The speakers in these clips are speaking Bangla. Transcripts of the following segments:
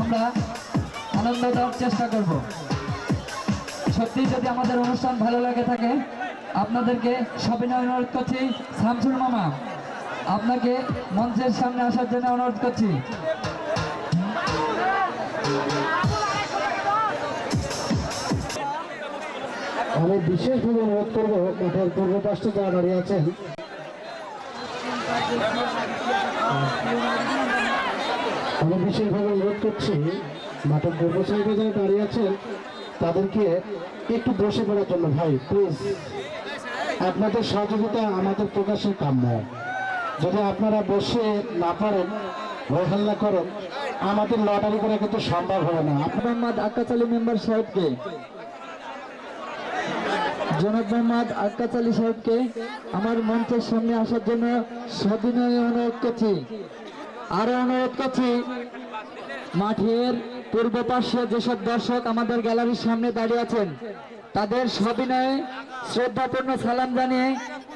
আমরা আনন্দ দেওয়ার চেষ্টা করব। সত্যি যদি আমাদের অনুষ্ঠান ভালো লাগে থাকে আপনাদেরকে সবিনয় অনুরোধ করছি, শামসুল মামা আপনাকে মঞ্চের সামনে আসার জন্য অনুরোধ করছি। আমি বিশেষভাবে অনুরোধ করবো মাঠের পূর্ব পাশে যারা দাঁড়িয়ে আছেন, আমি বিশেষভাবে অনুরোধ করছি মাঠের পূর্ব সাইডে যারা দাঁড়িয়ে আছেন তাদেরকে একটু বসে পড়ার জন্য। ভাই প্লিজ, আপনাদের সহযোগিতা আমাদের প্রকাশের কাম্য। যদি আপনারা বসে না পারেন, হল্লা করেন, আমাদের লটারি করা কিন্তু সম্ভব হবে না। মোহাম্মদ আক্কাস আলী মেম্বার সাহেবকে, জনাব মোহাম্মদ আক্কাস আলী সাহেবকে আমার মঞ্চের সামনে আসার জন্য সবিনয় অনুরোধ করছি। আরো অনুরোধ করছি মাঠের পূর্ব পাশে যেসব দর্শক আমাদের গ্যালারির সামনে দাঁড়িয়ে আছেন তাদের সবিনয়ে শ্রদ্ধাপূর্ণ সালাম জানিয়ে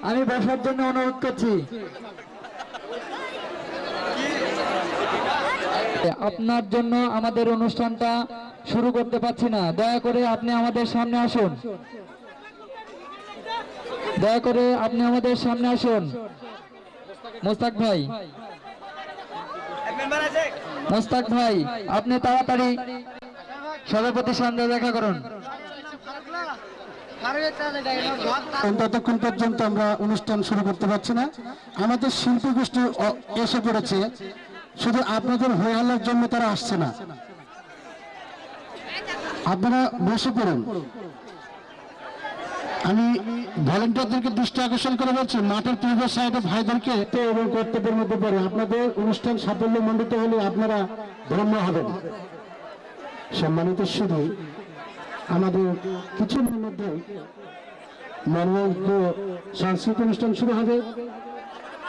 আমি বসার জন্য অনুরোধ করছি। আপনার জন্য আমাদের অনুষ্ঠানটা শুরু করতে পারছি না, দয়া করে আপনি আমাদের সামনে আসুন, দয়া করে আপনি আমাদের সামনে আসুন। মোস্তাক ভাই, মোস্তাক ভাই আপনি তাড়াতাড়ি সভাপতির সামনে দেখা করুন। ততক্ষণ পর্যন্ত আমরা অনুষ্ঠান শুরু করতে পারছি না। আমাদের শিল্পী গোষ্ঠী এসে পড়েছে, শুধু আপনাদের হইহাল্লার জন্য তারা আসছে না। আপনারা বসে পড়ুন। আমি ভলেন্টিয়ারদেরকে দৃষ্টি আকর্ষণ করে বলছি, মাঠের পূর্ব সাইডে ভাইদেরকে এবং কর্তব্যের মধ্যে পড়ে আপনাদের অনুষ্ঠান সাফল্য মণ্ডিত হলে আপনারা ধন্য হবেন। সম্মানিত শুধু আমাদের কিছুদিনের মধ্যে মনোরঞ্জিত সাংস্কৃতিক অনুষ্ঠান শুরু হবে।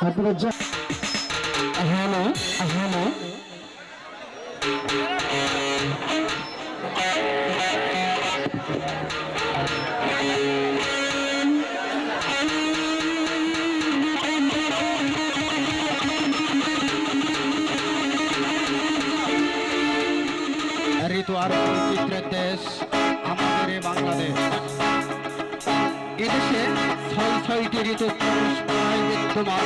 আপনারা ঋতু আর বৈচিত্র্যের দেশ আমাদের বাংলাদেশ। এদেশে ছয়টি ঋতু পরস্পরায় বিদ্যমান।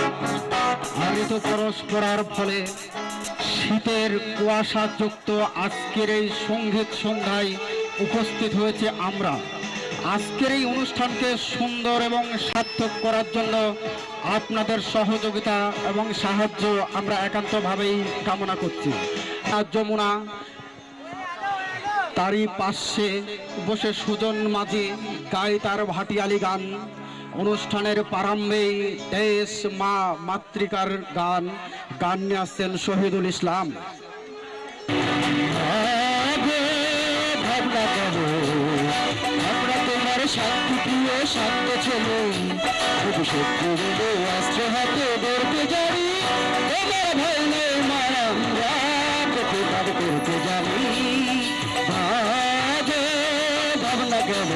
আর ঋতু পরস্পরার ফলে শীতের কুয়াশাযুক্ত আজকের এই সঙ্গীত সন্ধ্যায় উপস্থিত হয়েছে আমরা। আজকের এই অনুষ্ঠানকে সুন্দর এবং সার্থক করার জন্য আপনাদের সহযোগিতা এবং সাহায্য আমরা একান্তভাবেই কামনা করছি। যমুনা তারই পাশে বসে সুজন মাঝি গায় তার ভাটিয়ালি গান। অনুষ্ঠানের প্রারম্ভেই দেশ মা মাতৃকার গান নিয়ে আসছেন শহীদুল ইসলাম। তোমার শান্তি প্রিয় শান্ত ছেলে অস্ত্র হাতে ধরতে জানি, তোমার ভয় নেই মা আমরা প্রতিবাদ করতে জানি। ভাবনা গেল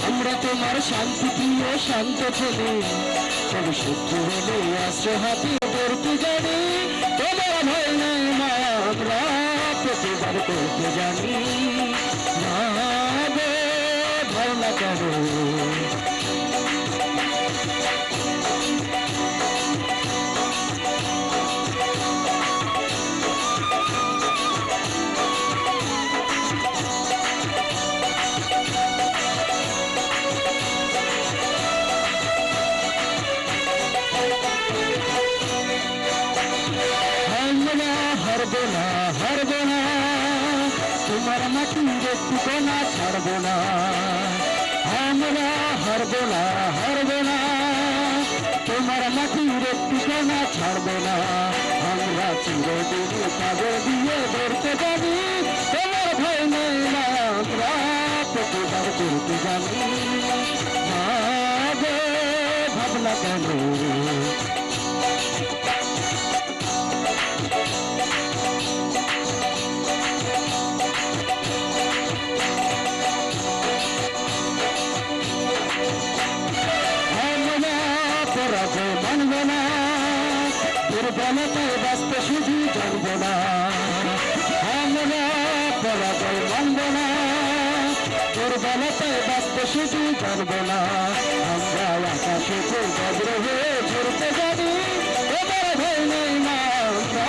আমরা তোমার শান্তি প্রিয় শান্ত ছেলে, তবে সত্য হলে অস্ত্র হাতে ধরতে জানি, তোমার ভয় নেই মা আমরা প্রতিবাদ করতে জানি। ভাবনা গেল হারব না তোমার মাটির ঠিকানা ছাড়ব না। আমরা হারব না তোমার মাটির ঠিকানা ছাড়ব না। আমরা চিরদিন কাগজ দিয়ে ধরতে জানি, তোমার ভয় নেই না আমরা প্রতিবাদ করতে জানি। ভাবনা কেন না, আমরা পরাজয় মানব না, দুর্বলতায় বাঁচব শুধু জানব না, আমরা আকাশে বজ্র হয়ে ছড়তে জানি, তোমার ভয় নেই মা, আমরা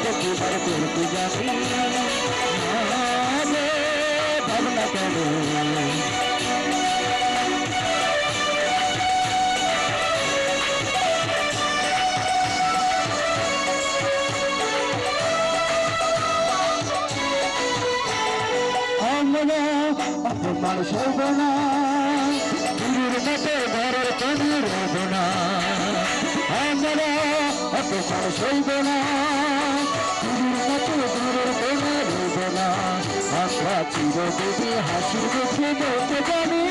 প্রতিবার করতে জানি, ভাবনা কেন আমরা অপমান সইব না, গুরুর মতো ঘরের কোণে রব না, আমরা অপমান সইব না, গুরুর মতো ঘরের কোণে রব না, আমরা চিরদিনই হাসির মুখে বলতে জানি,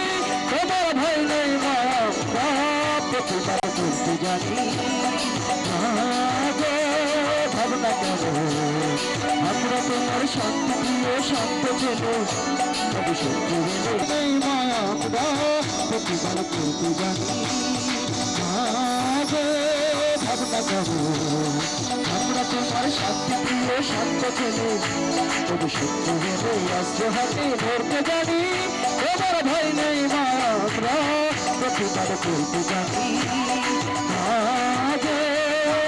তোমার ভয় নেই মা, আমরা প্রতিবার করতে জানি, ভাবনা কেন আমরা তোমার শান্ত প্রিয় শান্ত ছেলে, তবে সত্যি নেই মায়া, আমরা প্রতিবার করতে জানি, ভাবনা কেন আমরা তোমার শান্ত প্রিয় শান্ত ছেলে, তবে সত্যি অস্ত্র হাতে ধরতে জানি, তোমার ভয় নেই মায়া, আমরা প্রতিবার করতে জানি,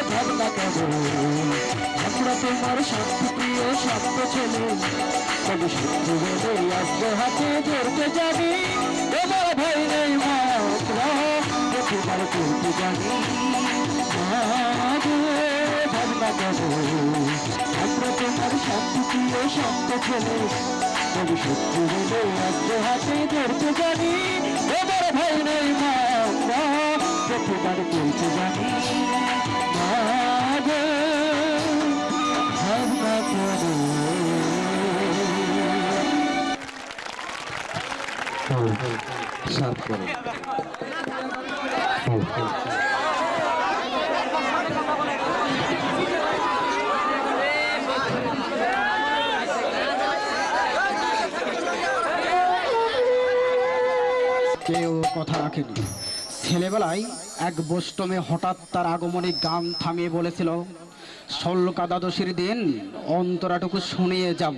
ভাবনা কেন আমরা তোমার শান্তিপ্রিয় শান্ত ছেলে, তবে সত্যি বলে অস্ত্র হাতে ধরতে জানি, তোমার ভয় নেই মা, আমরা প্রতিবার করতে জানি, ভাবনা কেন আমরা তোমার শান্তিপ্রিয় শান্ত ছেলে, তবে সত্যি বলে অস্ত্র হাতে ধরতে জানি, তোমার ভয় নেই মা, আমরা প্রতিবার করতে জানি, সার্ভ করো। কেউ কথা রাখেনি। ছেলেবেলায় এক বৈষ্ণবে হঠাৎ তার আগমনী গান থামিয়ে বলেছিল, ষোলকা দ্বাদশীর দিন অন্তরাটুকু শুনিয়ে যাব,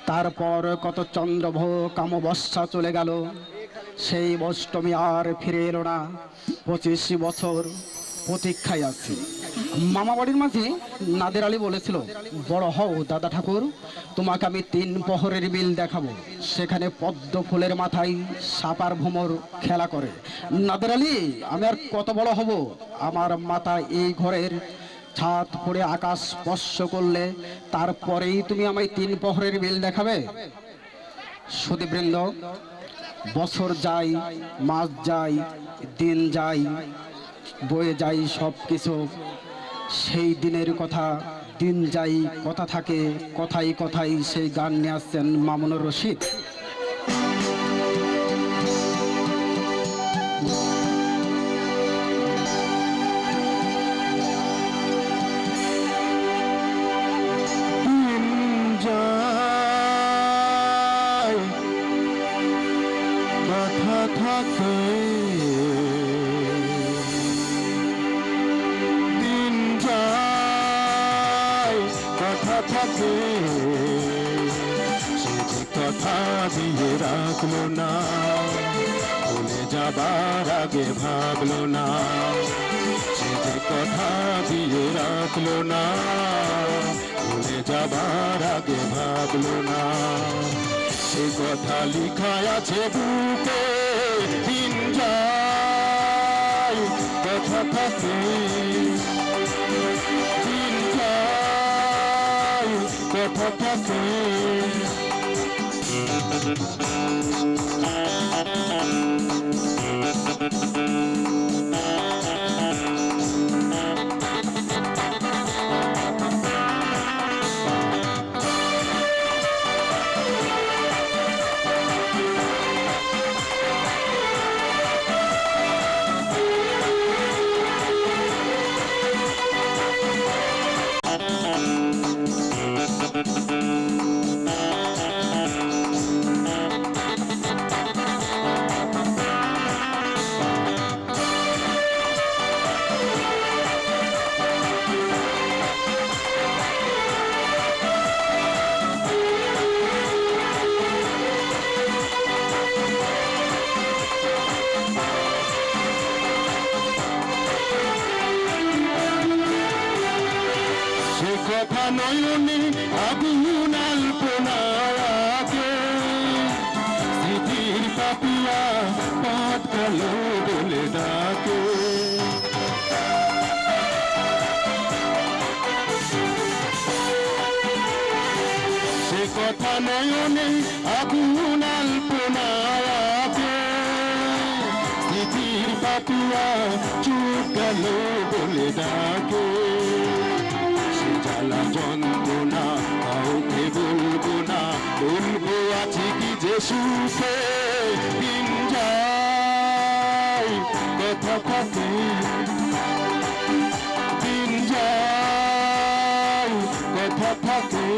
তারপর কত চন্দ্রভ কামবর্ষা চলে গেল, সেই অষ্টমী আর ফিরে এলো না, 25 বছর প্রতীক্ষায় আছি। মামা বাড়ির মাঝে নাদের আলী বলেছিল, বড় হও দাদা ঠাকুর, তোমাকে আমি 3 প্রহরের বিল দেখাবো, সেখানে পদ্ম ফুলের মাথায় সাপার ভ্রমর খেলা করে। নাদের আলী, আমি আর কত বড় হব, আমার মাথা এই ঘরের ছাদ পড়ে আকাশ স্পর্শ করলে তারপরেই তুমি আমায় 3 প্রহরের বিল দেখাবে। সুধীবৃন্দ, বছর যায়, মাস যায়, দিন যায়, বয়ে যায় সব কিছু, সেই দিনের কথা দিন যাই কথা থাকে, কথাই কথাই সেই গান নিয়ে আসছেন মামুনুর রশিদ। কথা থাকে দিন যায়, কথা থাকে, সে যে কথা দিয়ে রাখলো না, ভুলে যাবার আগে ভাবলো না, সে যে কথা দিয়ে রাখলো না, ভুলে যাবার আগে ভাবলো না, সে কথা লিখা আছে বুকে, দিন যায়, কথা থাকে, দিন যায়, কথা থাকে। গেল বলে ডাকে সে কথা নয়নে আগুন আল্পনায়াকে স্মৃতির পাতুয়া চুপ গেল বলে ডাকে সে জ্বালা যন্ত্রণা কাউকে বলবো না বলবো আছে কি যে সুখে দিন যায় কথা থাকে দিন যায় কথা থাকে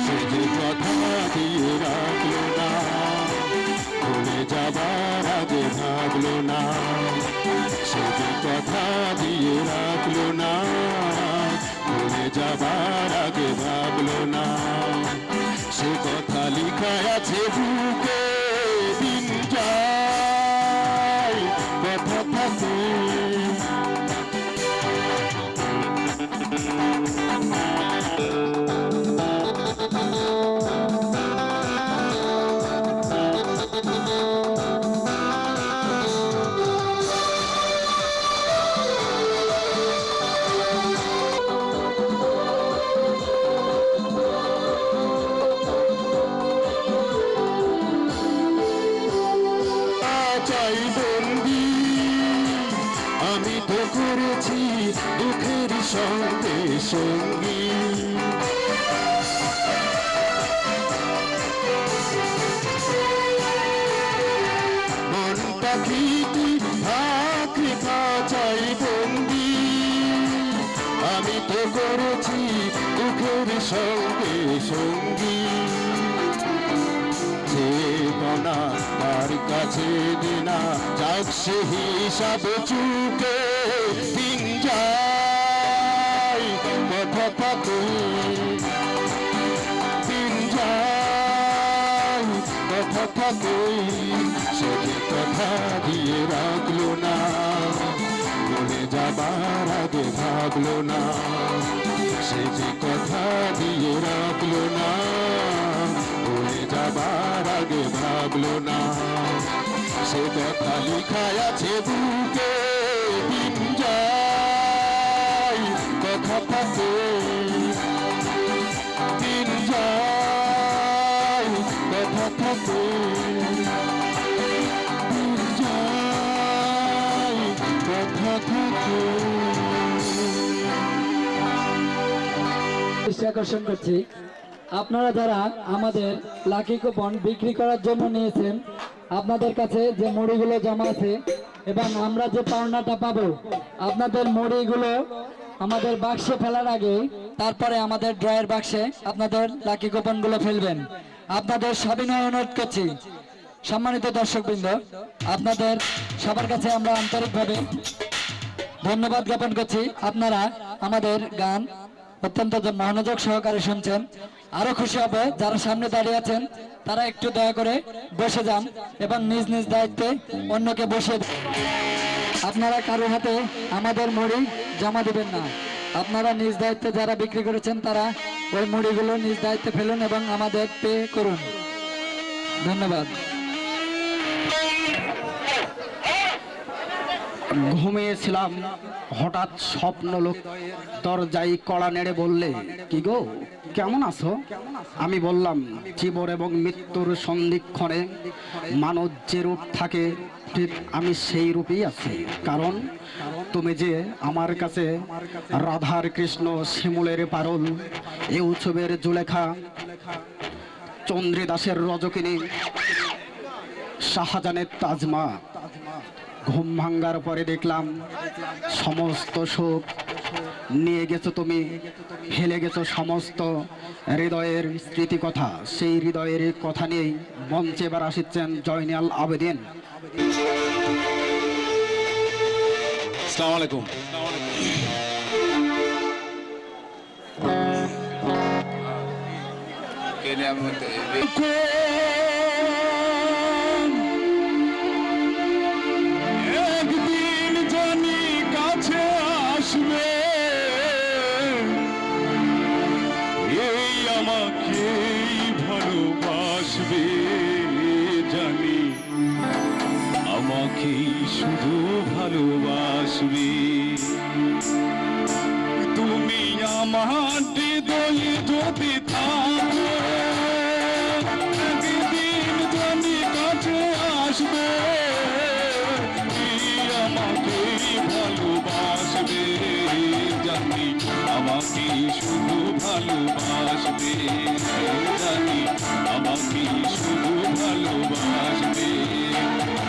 সে যে কথা দিয়ে রাখলো না ভুলে যাবার আগে ভাবলো না সে যে কথা দিয়ে রাখলো না ভুলে যাবার আগে ভাবলো না সে কথা লিখা আছে বুকে দিন যায় কথা থাকে চাই বন্দি আমি তো করেছি দুঃখের সঙ্গে সঙ্গী মন পাখি তুই থাক চাই বন্দি আমি তো করেছি দুঃখের সঙ্গে সঙ্গী চেতনা তার কাছে দিনা যাক সে হিসাব চুকে দিন যায় কথা থাকে দিন যায় কথা থাকে সে যে কথা দিয়ে রাখলো না বলে যাবার আগে ভাবলো না সে যে কথা দিয়ে রাখলো না ভুলে যাবার আগে ভাবলো না সে কথা লিখা আছে বুকে দিন যায় কথা থাকে দিন যায় কথা থাকে দিন যায় কথা থাকে দৃষ্টি আকর্ষণ করছি আপনারা যারা আমাদের লাকি কুপন বিক্রি করার জন্য নিয়েছেন আপনাদের কাছে যে মুড়িগুলো জমা আছে এবং আমরা যে পাওনাটা পাবো আপনাদের মুড়িগুলো আমাদের বাক্সে ফেলার আগে তারপরে আমাদের ড্রয়ের বাক্সে আপনাদের লাকি কুপনগুলো ফেলবেন আপনাদের সবিনয় অনুরোধ করছি সম্মানিত দর্শকবৃন্দ আপনাদের সবার কাছে আমরা আন্তরিকভাবে ধন্যবাদ জ্ঞাপন করছি আপনারা আমাদের গান অত্যন্ত মনোযোগ সহকারে শুনছেন আরো খুশি হবে যারা সামনে দাঁড়িয়ে আছেন তারা একটু দয়া করে বসে যান এবং নিজ নিজ দায়িত্বে অন্যকে বসে আপনারা কারো হাতে আমাদের মুড়ি জমা দিবেন না আপনারা নিজ দায়িত্বে যারা বিক্রি করেছেন তারা ওই মুড়িগুলো নিজ দায়িত্বে ফেলুন এবং আমাদের পে করুন ধন্যবাদ ঘুমিয়েছিলাম হঠাৎ স্বপ্ন লোক দরজায় কড়া নেড়ে বললে কি গো কেমন আছো আমি বললাম জীবন এবং মৃত্যুর সন্ধিক্ষণে মানব যে রূপ থাকে ঠিক আমি সেই রূপেই আছি কারণ তুমি যে আমার কাছে রাধার কৃষ্ণ শিমুলের পারুল এই উৎসবের জুলেখা চন্দ্রদাসের রজকিনী শাহজাহানের তাজমা ঘুম ভাঙ্গার পরে দেখলাম সমস্ত সুখ নিয়ে গেছো তুমি ফেলে গেছো সমস্ত হৃদয়ের স্মৃতি কথা সেই হৃদয়ের কথা নিয়েই মঞ্চে এবার আসিচ্ছেন জয়নাল আবেদিন আসসালামু আলাইকুম একদিন জানি কাছে আসবে এই আমাকে ভালোবাসবে জানি শুধু ভালোবাসবে তুমি আমার হৃদয়ে যদি থাকো একদিন জানি কাছে আসবে আমাকে ভালোবাসবে জানি আমাকে শুধু ভালোবাসবে জানি আমাকে শুধু ভালোবাসবে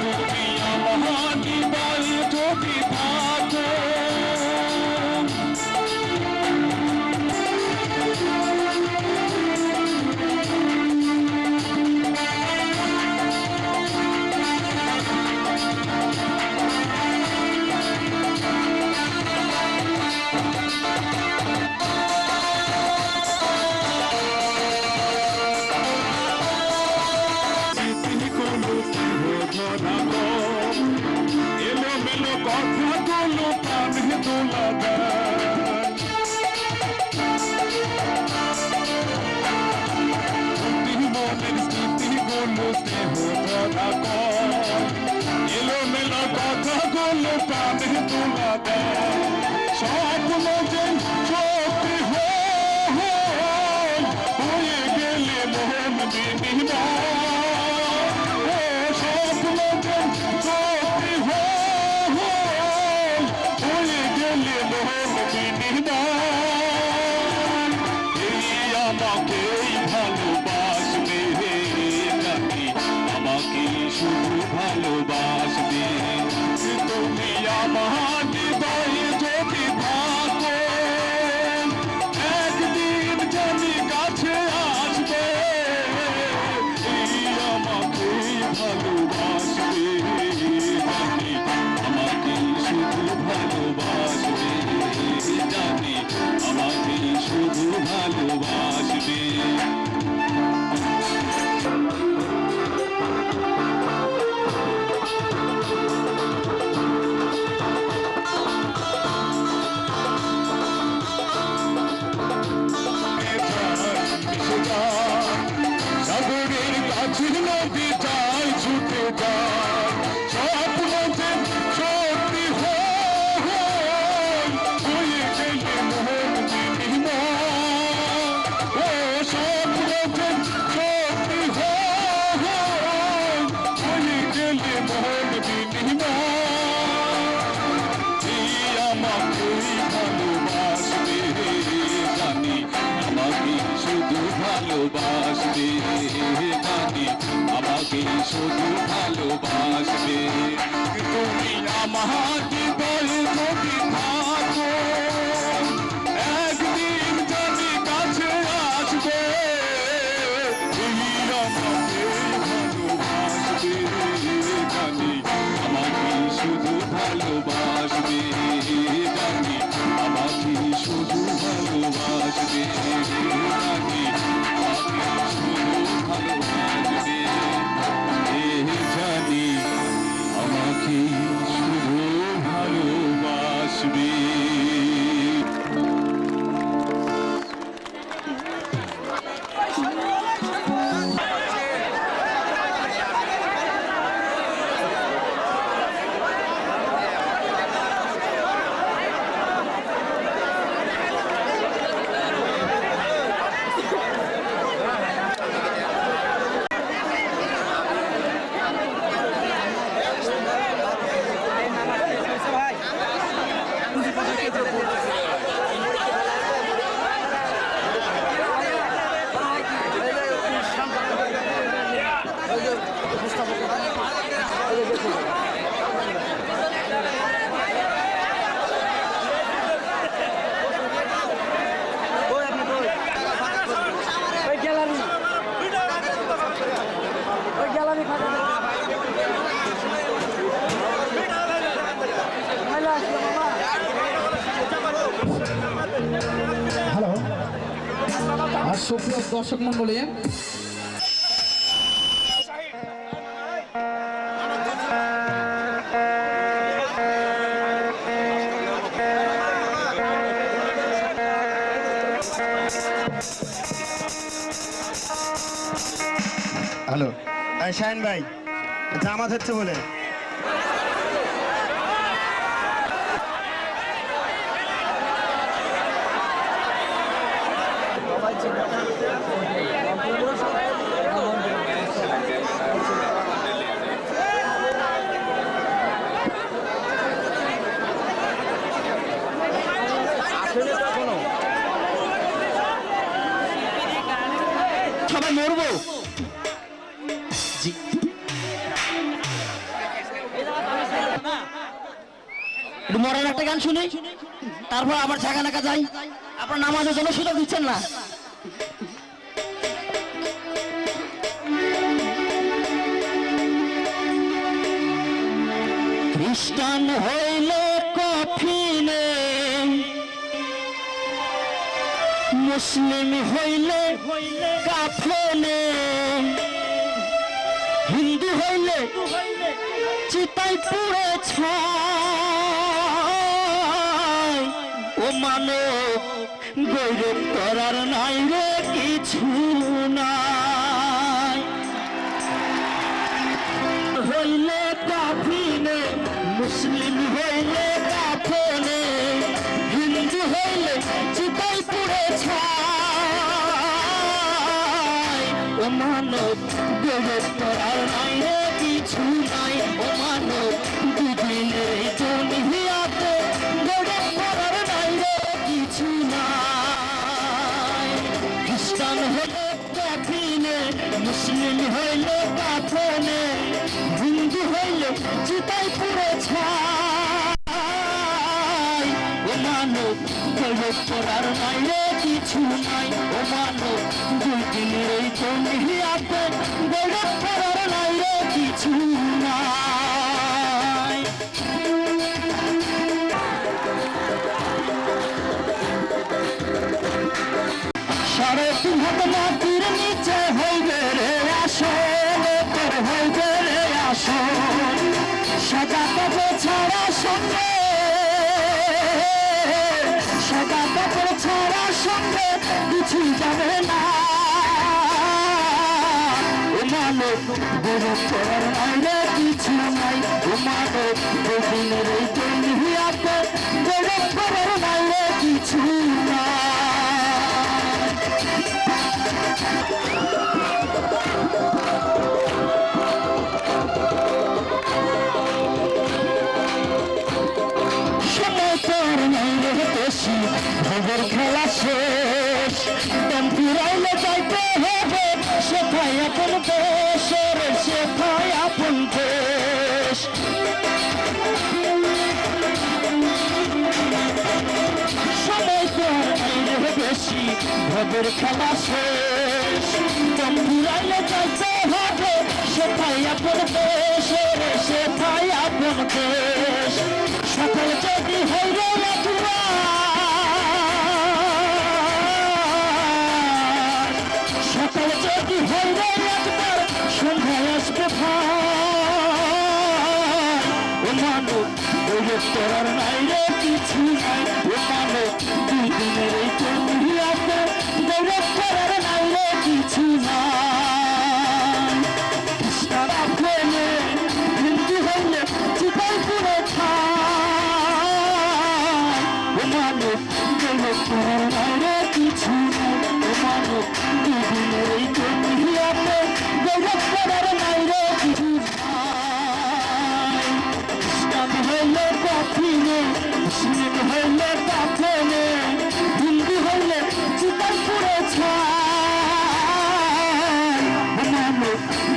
তুমি আমার হৃদয়ে যদি থাকো এলোমেলো কথাগুলো কানে তোলা দেয় মনের স্মৃতিগুলো স্নেহ ধরা কর এলোমেলো কথাগুলো কানে তোলা দেয় স্বপ্ন যে সত্যি হয়ে গেলে মন বিনিময় স্বপ্ন যে সত্যি হয়ে গেলে মন বিনিময় এই আমাকেই ভালোবাসবে জানি আমাকে শুধু ভালোবাসবে তুমি আমার হৃদয়ে যদি থাকো একদিন জানি কাছে আসবে এই আমাকেই ভালোবাসবে জানি আমাকে শুধু ভালোবাসবে জানি আমাকে শুধু ভালোবাসবে সাগরের কাছে নদী যায় ছুটে যায় স্বপ্ন যে সত্যি হয়ে গেলে মোহন বিনিময় স্বপ্ন যে সত্যি হয়ে গেলে মোহন বিনিময় আমাকেই ভালোবাসবে জানি আমাকে শুধু ভালোবাসবে জানি আমাকে শুধু ভালোবাসবে তুমি আমার হৃদয়ে যদি থাকো একদিন জানি কাছে আসবে আমাকে ভালোবাসবে জানি আমাকে শুধু ভালোবাসবে জানি আমাকে শুধু ভালোবাসবে জানি আমাকে শুধু ভালোবাসবে জানি আমাকে শুধু ভালোবাসবে আর সুপ্রিয় দর্শক মন্ডলী, হ্যালো শাহিন ভাই জামাত হচ্ছে বলে মরবো। জি একটু মরার একটা গান শুনি, তারপর আবার ঝাঁকা নাকা যাই। আপনার নামাজের জন্য সুযোগ দিচ্ছেন না। খ্রিস্টান হইলে কফিনে, মুসলিম হইলে কাফনে, হিন্দু হইলে চিতাই পুড়ে ছাই। ও মানব গৌরব করার নাই রে কিছু নাই। হইলে কাফিনে, মুসলিম হইলে কাফনে, হিন্দু হইলে চিতাই পুড়ে ছাই। ও মানব গৌরব করার নাই রে কিছু নাই। ও মানব দুদিনের দুনিয়াতে গৌরব করার নাই রে কিছু নাই। খ্রিস্টান হলে কাফিনে, মুসলিম হইলে কাফনে, হিন্দু হইলে চিতাই পুড়ে ছাই। ও মানব গৌরব করার নাই রে কিছু নাই। ও মানব দুই দিনের এই দুনিয়াতে গৌরব করার নাই রে কিছু নাই। সাড়ে তিন হাত মাটির নিচে হইবে রে আসল, তোর হইবে রে আসল। সাদা কাপড় ছাড়া সঙ্গে, সাদা কাপড় ছাড়া সঙ্গে কিছু যাবে না। ও মানব গৌরব করার নাই রে কিছু নাই। ও মানব দুদিনের এই দুনিয়াতে গৌরব করার নাই রে কিছু নাই। খবর খেলা শেষ, ফিরাইলে যাইতে হবে সেথায় আপন দেশের, সেথায় আপন দেশ। সময় তো বেশি, খবর খেলা শেষ, ফিরাইলে যাইতে হবে সেথায় আপন দেশের, সেথায় আপন দেশ। সকল যদি হইল সকাল যদি হইল একবার, সন্ধ্যায় আসবে ভাই। ও মানব গৌরব করার নাই রে কিছু নাই। ও মানব দুই দিনের এই দুনিয়াতে গৌরব করার নাই রে কিছু নাই। খ্রিস্টান হইলে, হিন্দু হইলে চিতাই পুড়ে ছাই। ও মানব গৌরব করার নাই রে কিছু নাই। ও মানব দুই দিনের এই দুনিয়াতে গৌরব করার নাই রে কিছু নাই। খ্রিস্টান হইলে কাফিনে, মুসলিম হইলে কাফনে, হিন্দু হইলে চিতাই পুড়ে ছাই। ও মানব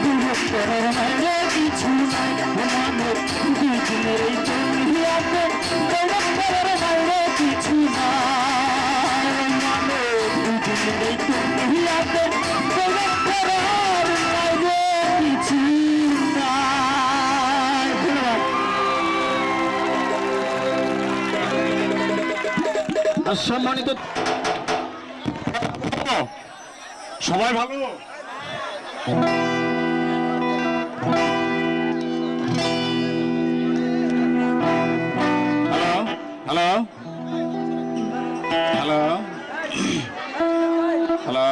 গৌরব করার নাই রে কিছু নাই। ও মানব দুই দিনের এই দুনিয়াতে গৌরব করার নাই রে কিছু নাই। ও মানব দুই দিনের এই দুনিয়াতে গৌরব করার নাই রে কিছু নাই। ধন্যবাদ। সম্মানিত সবাই ভালো। হ্যালো হ্যালো হ্যালো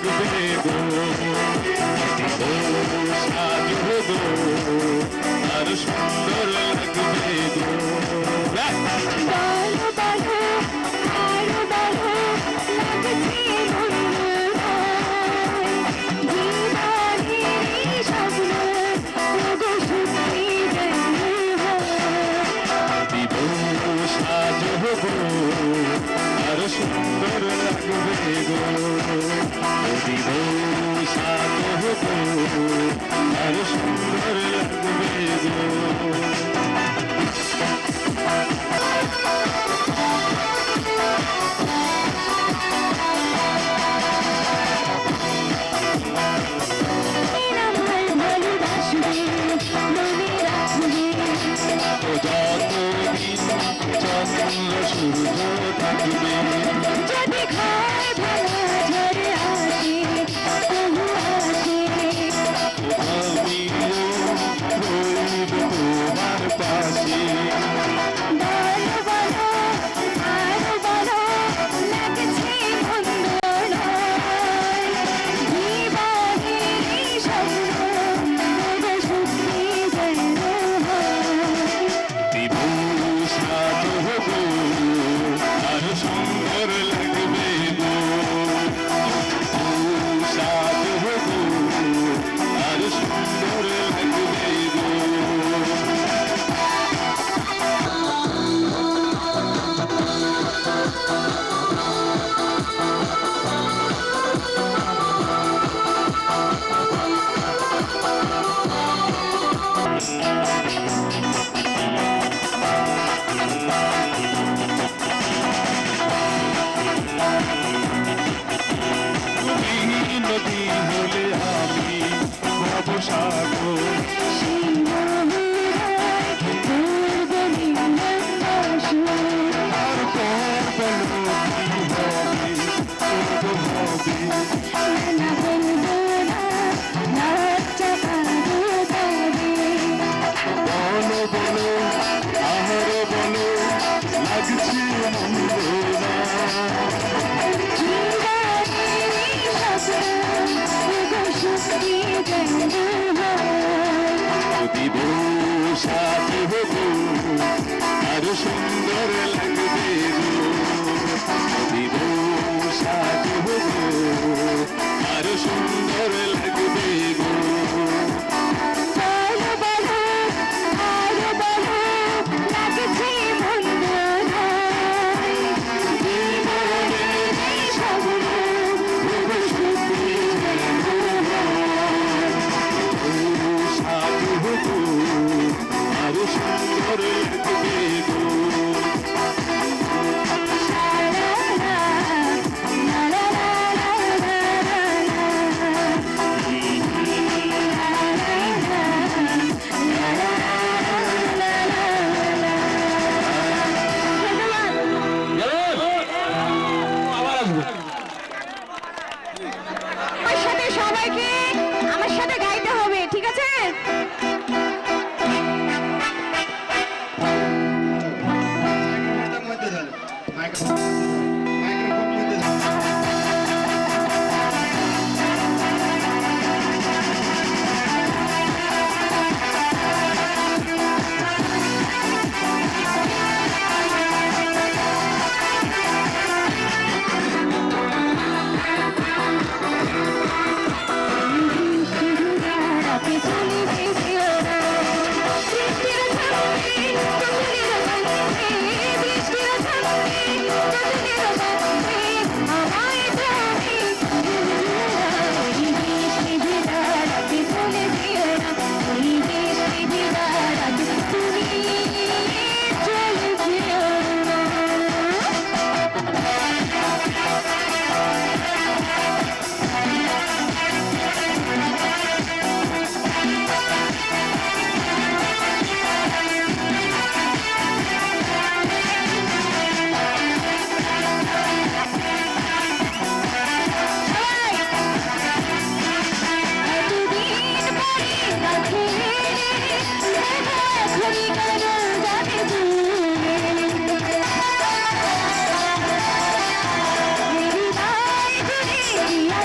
লাগবে গো সাজো গো আর সুন্দর লাগবে গো বলো বলো আরো বলো লাগছে জীবনের স্বপ্ন ওগো সত্যি যেন হয় দিব সাজো গো আর সুন্দর লাগবে গো দিব সাজো গো আর সুন্দর লাগবে গো আমার ভালোবাসবে মনে রাখবে যতদিন চন্দ্র সূর্য থাকবে যদি ঘর ভাঙা ঝড়ে আসে তবু আসে আমিও রইব তোমার পাশে বলো বলো আরো বলো লাগছে মন্দ নয় জীবনের স্বপ্ন ওগো সত্যি যেন হয় দিব সাজো গো আর সুন্দর লাগবে গো সাজো গো আর সুন্দর লাগবে গো তুমি নদী হলে আমি ভবসাগর সেই মহুরায় পূর্বে নীলাম্বর আর পর বলো কি হবে তবু হবে না বলবো না লজ্জা পাবো তবে বলো বলো আহারে বলো লাগছে মন্দ না জীবনের স্বপ্ন ওগো সত্যি যেন হয় দিব সাথে গো আর সুন্দর লাগবে গো দিব সাথে গো আর সুন্দর লাগবে গো বলো বলো আরো বলো লাগছে মন্দ নয় জীবনের স্বপ্ন ওগো সত্যি যেন হয় সাথে গো আর সুন্দর লাগবে গো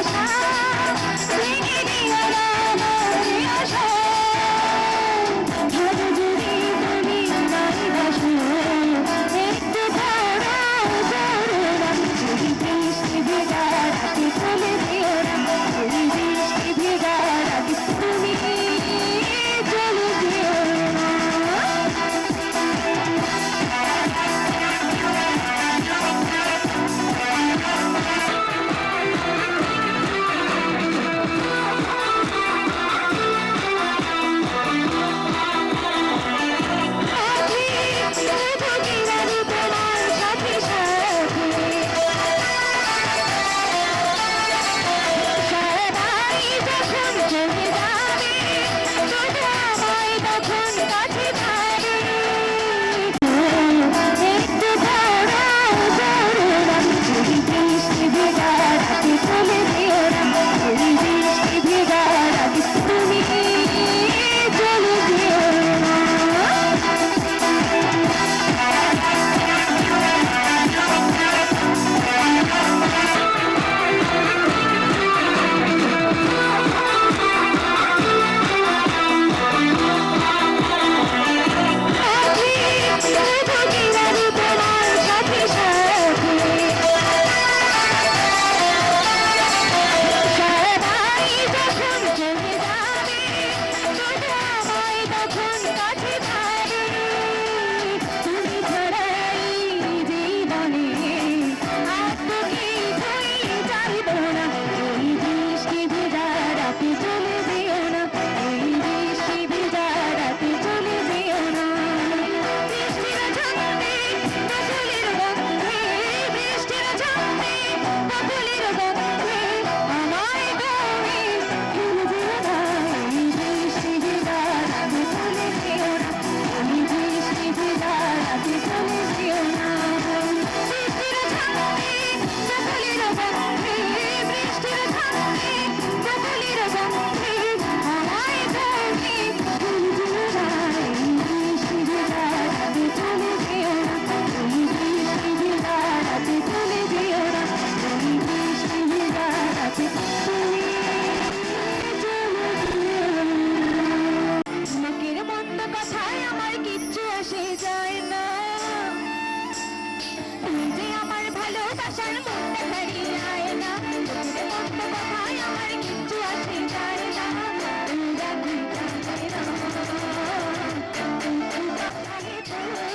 আশা ভেঙে দিও না আমার আশা ভালো যদি তুমি ভালোবাসো একটু ধরো ধরো না এই বৃষ্টি ভেজা রাতে চলে যেও না এই বৃষ্টি ভেজা রাতে তুমি চলে যেও না চলে যেও না এই বৃষ্টি ভেজা রাতে তুমি চলে যেও না চলে যেও না এই বৃষ্টি ভেজা রাতে চলে যেও না বৃষ্টির ঝাঁকে কাকলির গন্ধে বৃষ্টির ঝাঁকে কাকলির গন্ধে আমায় তুমি ভুলে যেও না এই বৃষ্টি ভেজা রাতে চলে যেও না এই বৃষ্টি ভেজা রাতে চলে যেও না বৃষ্টির ঝাঁকে কাকলির গন্ধে বৃষ্টির ঝাঁকে কাকলির গন্ধে আমায় তুমি ভুলে যেও না এই বৃষ্টি ভেজা রাতে চলে যেও না এই বৃষ্টি ভেজা রাতে চলে যেও না এই বৃষ্টি ভেজা রাতে তুমি চলে যেও না লোকের মন্দ কথায় আমার কিচ্ছু আসে যায় না তুই যে আমার ভালোবাসার মনটা হারিয়ে আয় না লোকের মন্দ কথায় আমার কিচ্ছু আসে যায় না তুই রাখি যায় না আগে চলে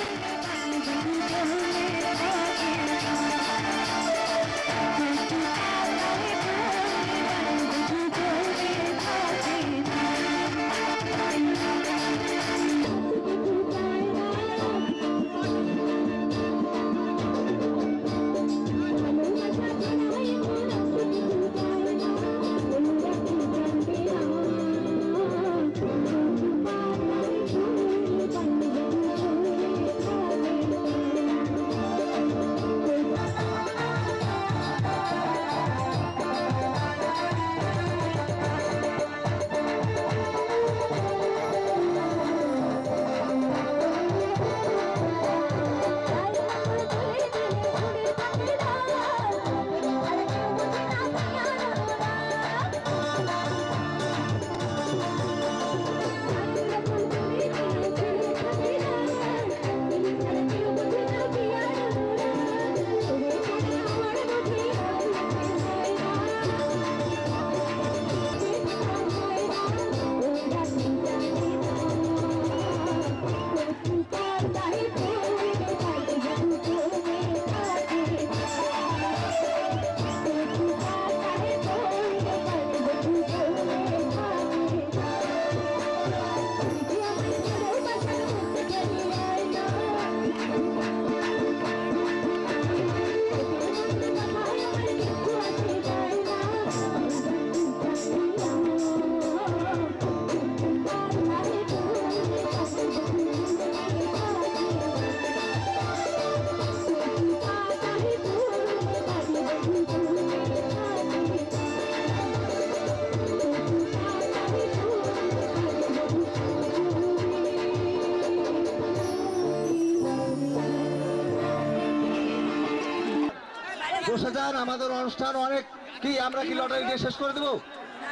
বসে যান, আমাদের অনুষ্ঠান অনেক কি আমরা কি লটারি দিয়ে শেষ করে দেবো,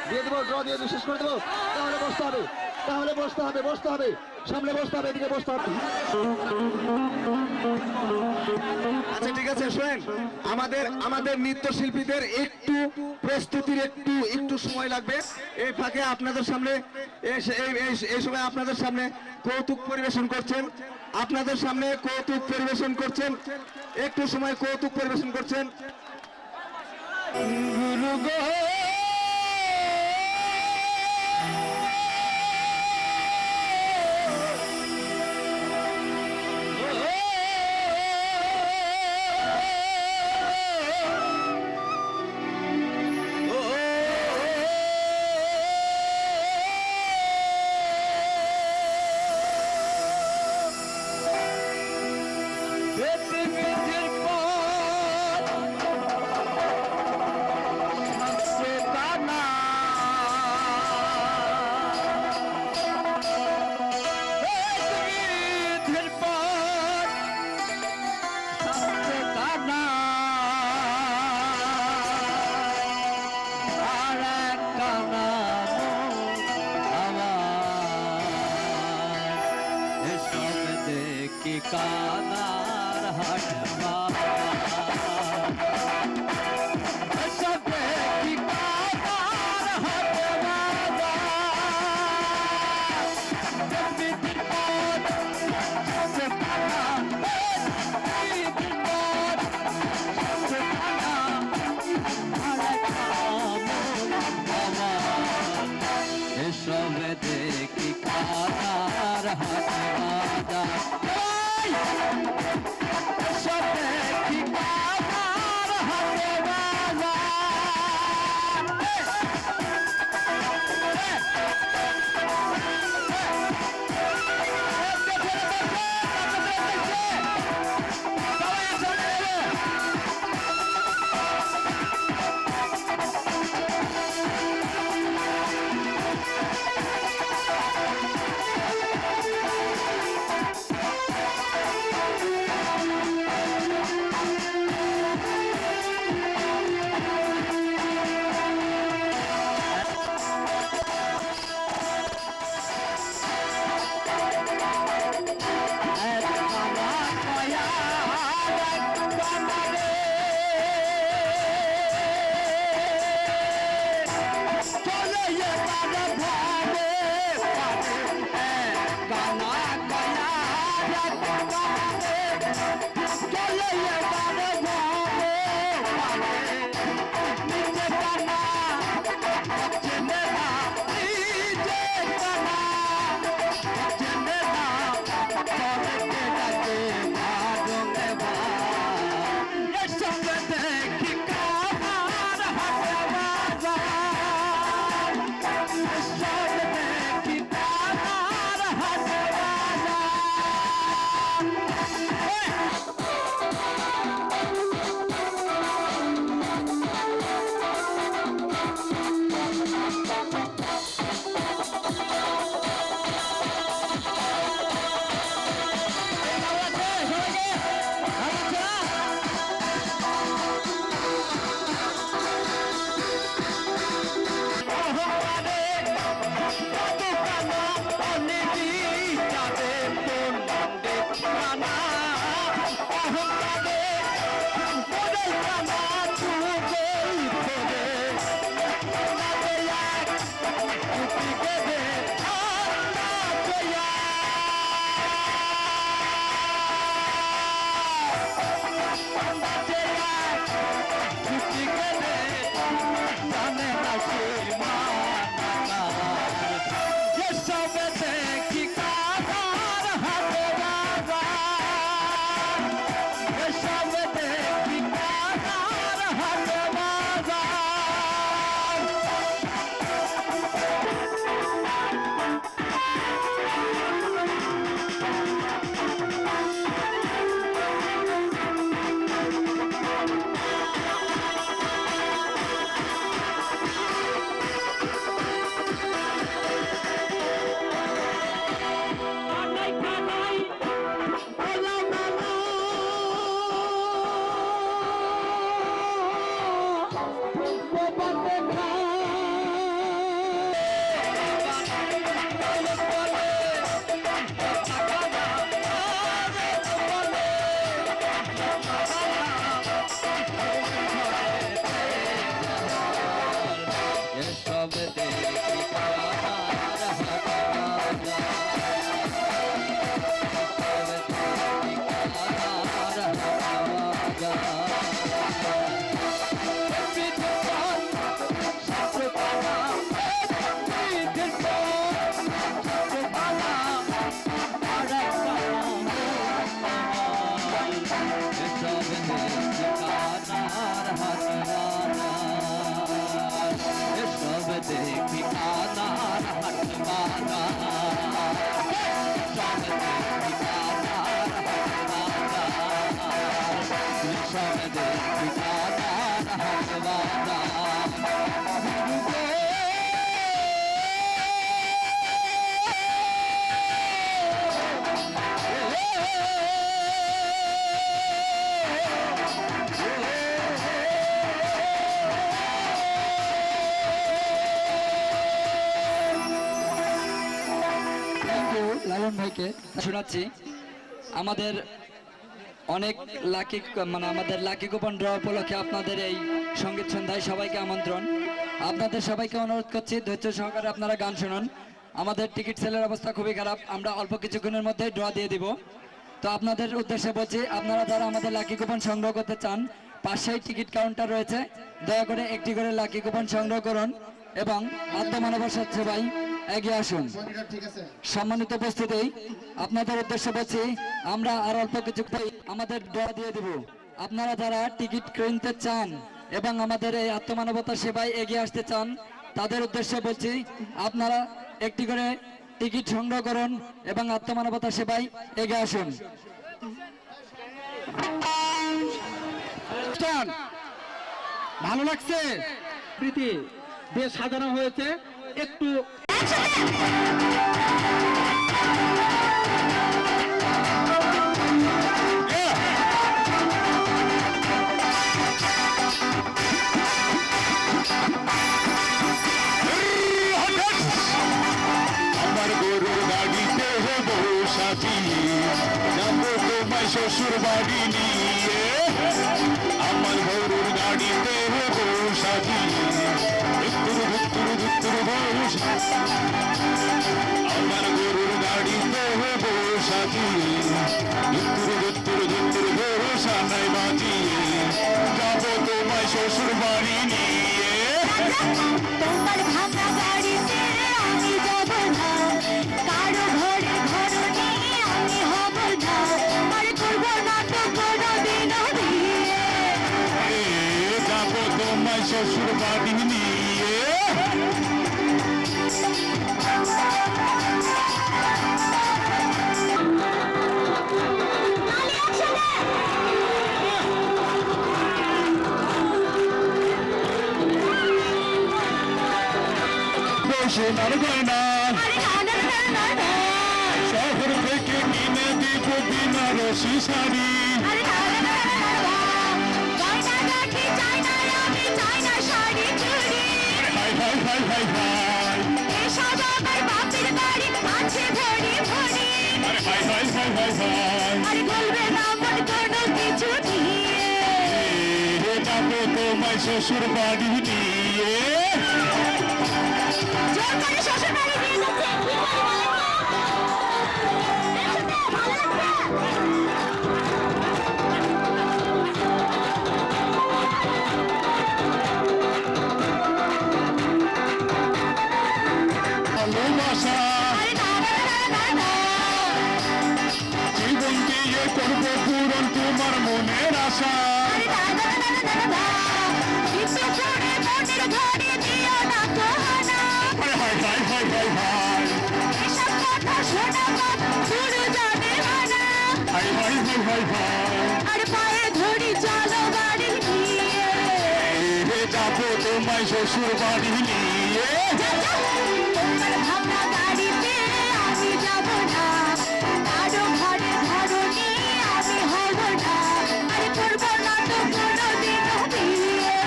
দিয়ে দেবো, ড্র দিয়ে শেষ করে দেবো? তাহলে বসতে হবে, তাহলে বসতে হবে, বসতে হবে, সামনে বসতে হবে, এদিকে বসতে হবে। আচ্ছা ঠিক আছে, শোনেন, আমাদের নৃত্যশিল্পীদের একটু প্রস্তুতির একটু সময় লাগবে। এই ফাঁকে আপনাদের সামনে এই সময় আপনাদের সামনে কৌতুক পরিবেশন করছেন, একটু সময় কৌতুক পরিবেশন করছেন। গুরু গো আপনাদেরকে শোনাচ্ছি। আমাদের অনেক লাকি আমাদের লাকি কুপন ড্র উপলক্ষে আপনাদের এই সঙ্গীত সন্ধ্যায় সবাইকে আমন্ত্রণ। আপনাদের সবাইকে অনুরোধ করছি ধৈর্য সহকারে আপনারা গান শুনুন। আমাদের টিকিট সেলের অবস্থা খুবই খারাপ, আমরা অল্প কিছুক্ষণের মধ্যে ড্র দিয়ে দিব। তো আপনাদের উদ্দেশ্যে বলছি, আপনারা যারা আমাদের লাকি কুপন সংগ্রহ করতে চান, পাশেই টিকিট কাউন্টার রয়েছে, দয়া করে একটি করে লাকি কুপন সংগ্রহ করুন এবং আত্মমানবতার সেবায় এগিয়ে আসুন। সম্মানিত উপস্থিতি, আপনাদের উদ্দেশ্যে বলছি, আমরা আর অল্প কিছু আমাদের ড্র দিয়ে দিব। আপনারা যারা টিকিট কিনতে চান এবং আমাদের এই আত্মমানবতার সেবায় এগিয়ে আসতে চান, তাদের উদ্দেশ্যে বলছি, আপনারা একটি করে টিকিট সংগ্রহ করুন এবং আত্মমানবতার সেবায় এগিয়ে আসুন। ভালো লাগছে? প্রীতি বেশ সাজানো হয়েছে, একটু আমার গরুর গাড়িতে হবো সাথী, যাবো তোমায় শ্বশুর বাড়ি নিয়ে। আমার গরুর গাড়িতে হবো সাথী, আমার গরুর গাড়িতে হবো সাথী, ভরসা নাই বাজিয়ে, যাবো তোমায় শ্বশুর বাড়ি নিয়ে। তোমার ভাঙা গাড়িতে আমি যাব না, কারো ঘরে ঘর নিয়ে আমি হব না, আর করব না তো কোনোদিন বিয়ে। যাবো তোমায় শ্বশুর বাড়ি নিয়ে। সোনার গয়না আরে না না না না না, শহর থেকে কিনে দিব বিনারসি শাড়ি। আরে না না না না না, গয়না গাঁঠি চাই না আমি, চাই না শাড়ি চুড়ি। হাই হাই হাই হাই হাই, এসব আমার বাপের বাড়ি আছে ভরি ভরি, আরে হাই হাই হাই হাই হাই, আরে বলবে না মন কোনো কিছু দিয়ে। যাবো তোমায় শ্বশুর বাড়ি নিয়ে। জোর করে শ্বশুর বাড়ি নিয়ে যাচ্ছে, কি করে বলেন তো? একসাথে ভালো লাগছে? ভালোবাসা আরে না না না না না, জীবন দিয়ে করবো পূরণ তোমার মনের আশা। আরে না না না না না না, কিছু করে মনের ঘরে দিও না গহনা। হাই হাই হাই হাই হাই হাই, এসব কথা শোনা মন শুরু যাবে মানা, হাই হাই হাই হাই হাই, আর পায়ে ধরি চলো বাড়ি নিয়ে। যাবো তোমায় শ্বশুর বাড়ি নিয়ে। যা যা, তোমার ভাঙা গাড়িতে আমি যাব না, কারো ঘরে ঘর নিয়ে আমি হব না, আর করব না তো কোনোদিন বিয়ে।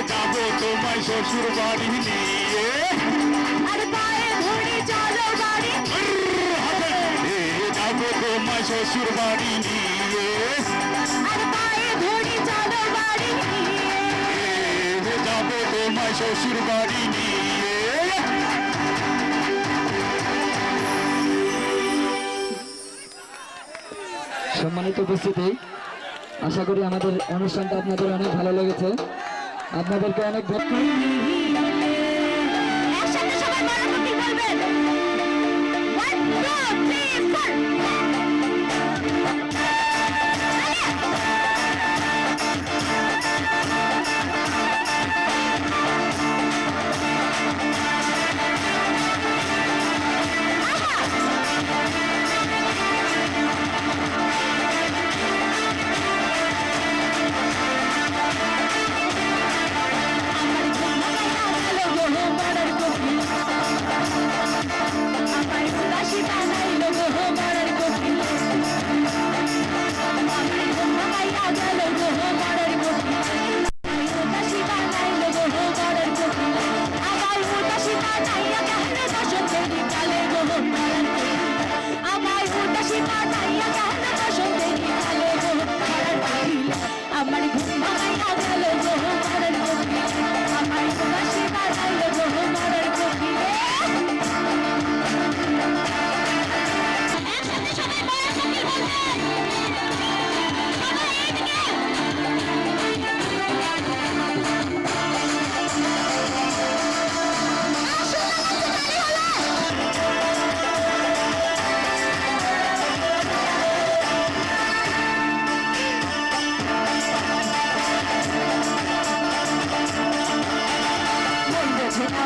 যাবো তোমায় শ্বশুর বাড়ি নিয়ে। আর পায়ে ধরি চলো বাড়ি, যাবো তোমায় শ্বশুর বাড়ি নিয়ে। আর পায়ে ধরি চলো বাড়ি নিয়ে। যাবো তোমায় শ্বশুর বাড়ি নিয়ে। সম্মানিত উপস্থিতি, আশা করি আমাদের অনুষ্ঠানটা আপনাদের অনেক ভালো লেগেছে। আপনাদেরকে অনেক একসাথে সবাই বড় বলবেন, 1 2 3 4।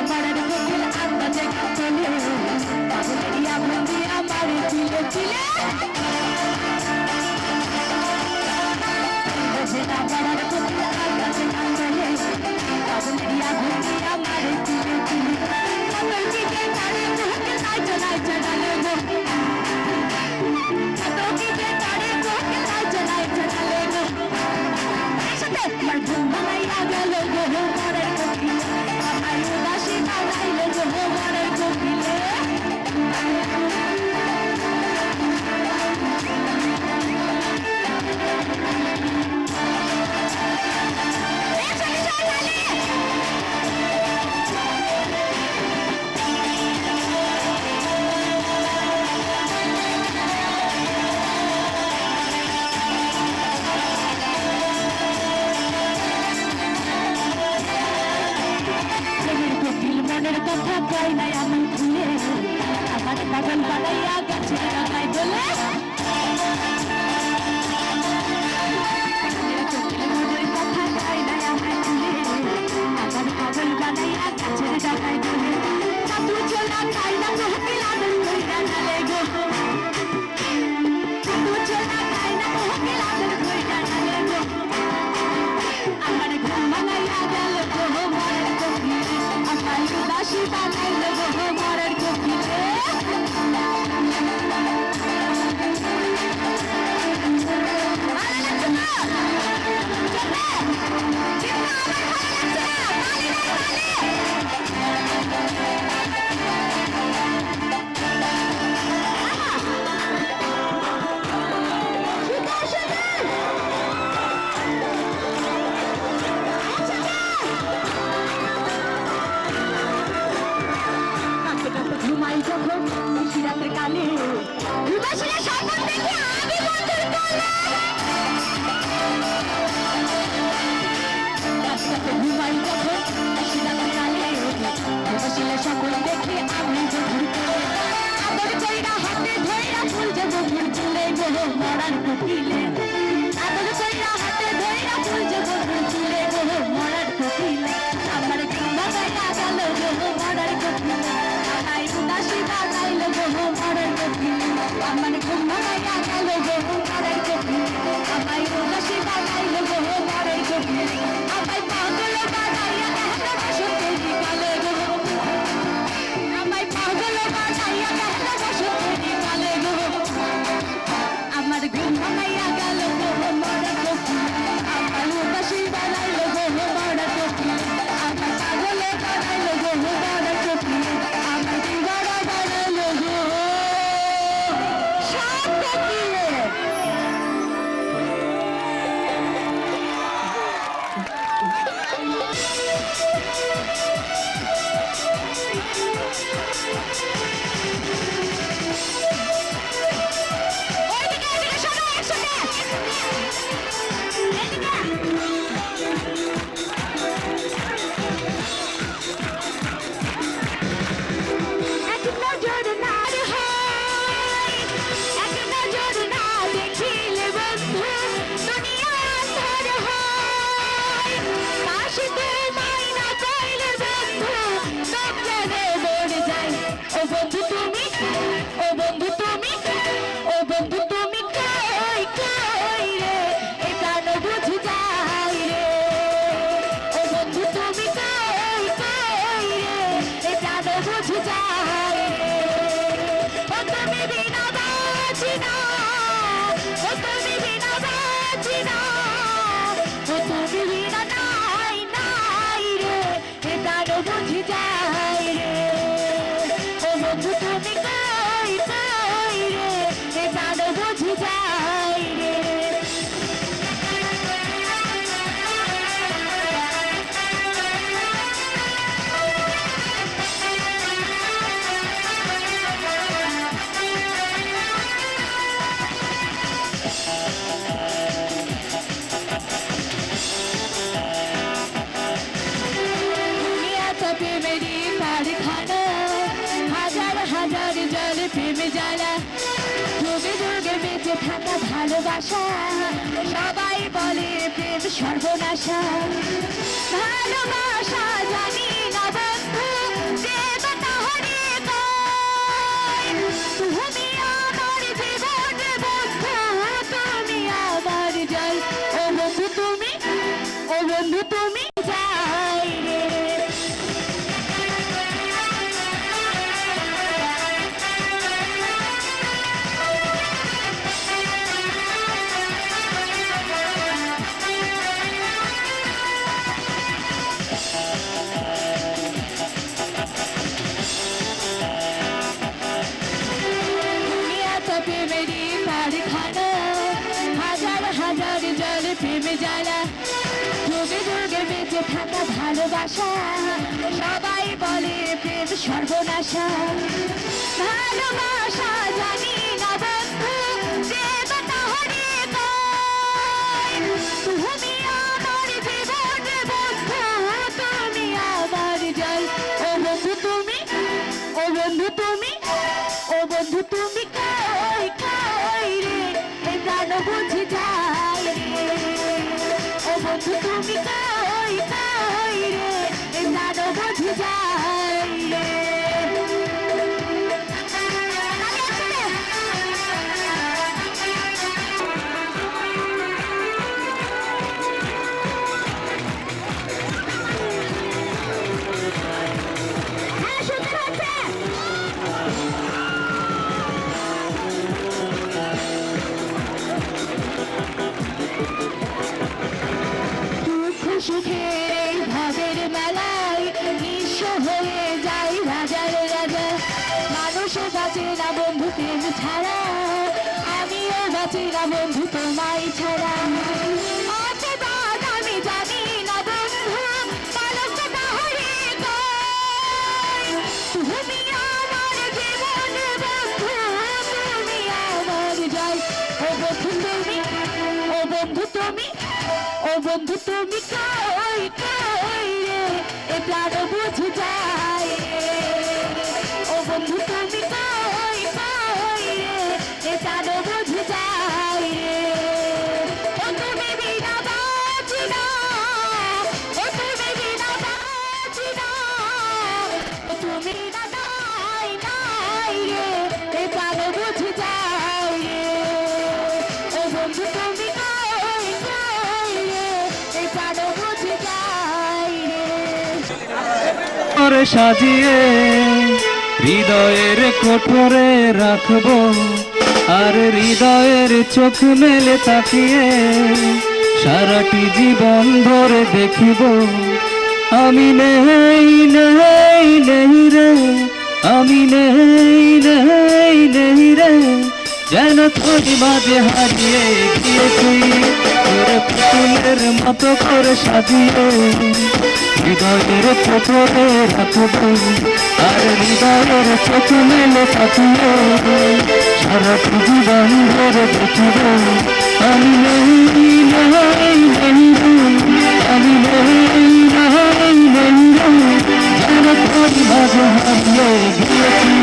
মরার কোকিল আন্দাজে গান তোলে পাগলেরই আগুন দিয়ে আমার চিলে চিলে বোঝে না মরার কোকিল আন্দাজে গান তোলে পাগলেরই আগুন দিয়ে আমার চিলে চিলে কতই দিকে তারে কোকিল নাইচো নাইচো ডালে গো কতই দিকে তারে কোকিল নাইচো নাইচো ডালে গো একসাথে আমার ঘুম ভাঙাইয়া গেল গো মরার কোকিল আমার উদাসী বানাইল গো মরার কোকিলে মনের কথা কই নাই আমি ভুলে আমার পাগল বানাইয়া গাছে রাখাই বলে মনের কথা কই নাই আমি ভুলে আমার পাগল বানাইয়া গাছে রাখাই বলে চাতু চলা খাই না কোকিল আদর কইরা নালে গো চাতু চলা খাই না কোকিল আদর কইরা নালে গো আমার ঘুম ভাঙাইয়া গেল গো মনের কোকিল আমার উদাসী বানাইল গো মরার কোকিলে ঘুমাই যখন নিশি রাতের কালে উদাসীরা স্বপ্ন দেখে আমি বন্ধুর কোলে ঘুমাই যখন নিশি রাতের কালে উদাসীরা স্বপ্ন দেখে আমি বন্ধুর কোলে আদর কইরা হাতে ধইরা ফুল যে বন্ধুর চুলে গো মরার কোকিলে আদর কইরা হাতে ধইরা ফুল যে বন্ধুর চুলে গো মরার কোকিলে আমার ঘুম ভাঙাইয়া গেল গো মরার কোকিলে আমার উদাসী বানাইল গো মরার কোকিলে আমার ঘুম ভাঙাইয়া গেল গো মরার কোকিলে আমার উদাসী বানাইল গো মরার কোকিলে আমার পাগল বানাইয়া গেল বসন্তের বিকালে গো আমার পাগল বানাইয়া গেল বসন্তের বিকালে গো আমার ঘুম ভাঙাইয়া গেল গো মরার কোকিলে আমার উদাসী বানাইল গো মরার কোকিলে আমার পাগল বানাইল গো মরার কোকিলে আমার দিবারা বানাইল গো সব কোকিলে এদিকে এদিকে শোনো একসাথে এদিকে এক নজর না হয় এক নজর না দেখিলে বন্ধু দুনিয়া আন্ধার হয় কাশি তোমায় না পাইলে বন্ধু সব জানে দৌড়ে যায় ও বন্ধু তুমি ও বন্ধু তুমি ও বন্ধু তুমি কই কই রে এ প্রাণ বুঝি যায় রে ও বন্ধু তুমি কই কই রে এ প্রাণ বুঝি যায় রে ও তুমি বিনা বাঁচি না ও তুমি বিনা বাঁচি না ও তুমি বিনা নাই নাই রে এ প্রাণ বুঝি যায় রে ও বন্ধু তুমি কই কই রে এ প্রাণ বুঝি যায় রে দুনিয়াটা প্রেমেরই কারখানা হাজার হাজার জল প্রেমে জ্বালা যুগে যুগে বেঁচে থাকা ভালোবাসা সবাই বলে প্রেম সর্বনাশা ভালোবাসা জানি না বন্ধু জ্বালা যুগে যুগে বেঁচে থাকা ভালোবাসা সবাই বলে প্রেম সর্বনাশা ভালোবাসা জানি না বন্ধু যে বা তাহারে কয় তুমি আমার জীবন বন্ধু তুমি আমার জয় ও বন্ধু তুমি ও বন্ধু তুমি ও বন্ধু তুমি কই কই রে এ প্রাণ বুঝে যায় রে ও বন্ধু তুমি কই কই রে এ প্রাণ বুঝে যায় রে হ্যাঁ শুনতে পাচ্ছে দুঃখ সুখের এই ভাবের মেলায় নিঃস্ব হয়ে যায় রাজার রাজা মানুষ বাঁচে না বন্ধু প্রেম ছাড়া আমিও বাঁচি না বন্ধু তোমায় ছাড়া আছে বাদ আমি জানি না বন্ধু মানুষ তাহারে কয় তুমি আমার জীবন বন্ধু তুমি আমার জয় ও বন্ধু তুমি ও বন্ধু তুমি ও বন্ধু তুমি কই কই রে এ প্রাণ বুঝে যায় রে ও বন্ধু তুমি কই কই রে এ প্রাণ বুঝে যায় রে ও তুমি বিনা বাঁচি না ও তুমি বিনা বাঁচি না ও তুমি না নাই নাই রে এ প্রাণ বুঝে যায় রে ও বন্ধু তুমি কই কই রে এ প্রাণ বুঝে যায় রে করে সাজিয়ে হৃদয়ের কোঠরে রাখবো আর হৃদয়ের চোখ মেলে তাকিয়ে সারাটি জীবন ধরে দেখিব আমি নেই নেই নেই রে আমি নেই নেই নেই রে যেন তোর মাঝে হারিয়ে গিয়েছি তোর পুতুলের মতো করে সাজিয়ে হৃদয়ের কোঠরে রাখবো আর হৃদয়ের চোখ মেলে তাকিয়ে সারাটি জীবন ধরে দেখিব আমি নেই নেই নেই রে আমি নেই নেই নেই রে যেন তোর মাঝে হারিয়ে গিয়েছি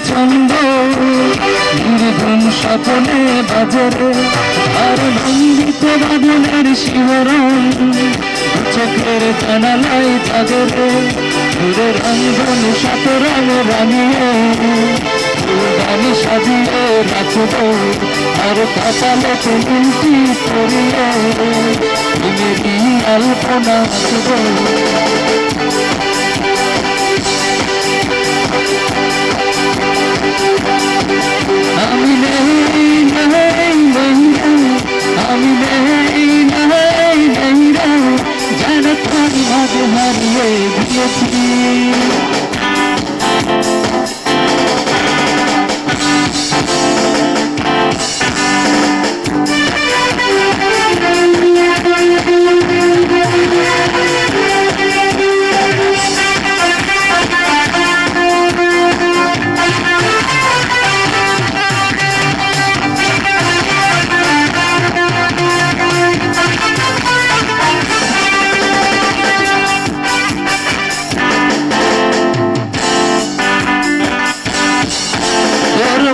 ছন্দ নির্গুণ স্বপনে বাজারে আর লঙ্ঘিত বাঁধনের শিহরণ চোখের জানালায় জাগরে দূরের রঞ্জন শতরং রাঙিয়ে ফুলদানি সাজিয়ে রাখবো আর কপালে মিলটি পরিয়ে প্রেমেরই আলপনা আঁকবো আমি নেই নেই নেই রে আমি নেই নেই নেই রে যেন তোর মাঝে হারিয়ে গিয়েছি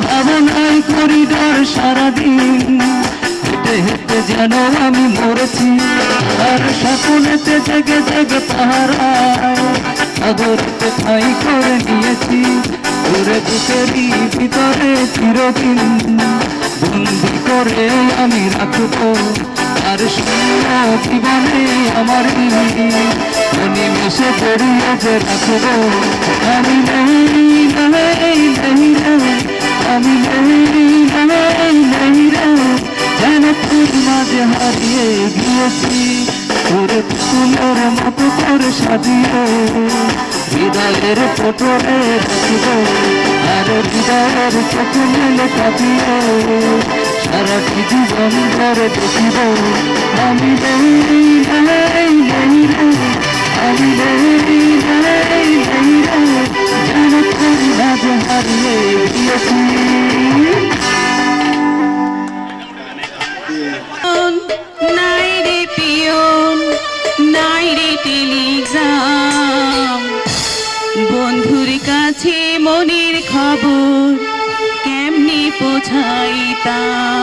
ভাবনায় করিডর সারাদিন হেঁটে হেঁটে যেন আমি মরেছি আর স্বপ্নেতে জেগে জেগে তাহারায় আদরতে ঠাঁই করে নিয়েছি দূরে বুকেরই ভিতরে চিরদিন বন্দি করে আমি রাখবো আর শূন্য জীবনে আমার নিমেষে জড়িয়ে যে রাখবো আমি নেই নেই নেই নেই আমি নেই নেই নেই রে যেন তোর মাঝে হারিয়ে গিয়েছি তোরে ফুলের মতো করে সাজিয়ে হৃদয়ের ফোটরে রাখব আর হৃদয়ের চোখে মেলে কাঁদিয়ে সারাটি জীবন ধরে দেখিব আমি নেই নেই নেই রে আমি নেই নেই নেই রে যেন তোর মাঝে হারিয়ে গিয়েছি নাই রে পিয়ন নাই রে টেলিগ্রাম বন্ধুর কাছে মনের খবর কেমনে পৌঁছাইতাম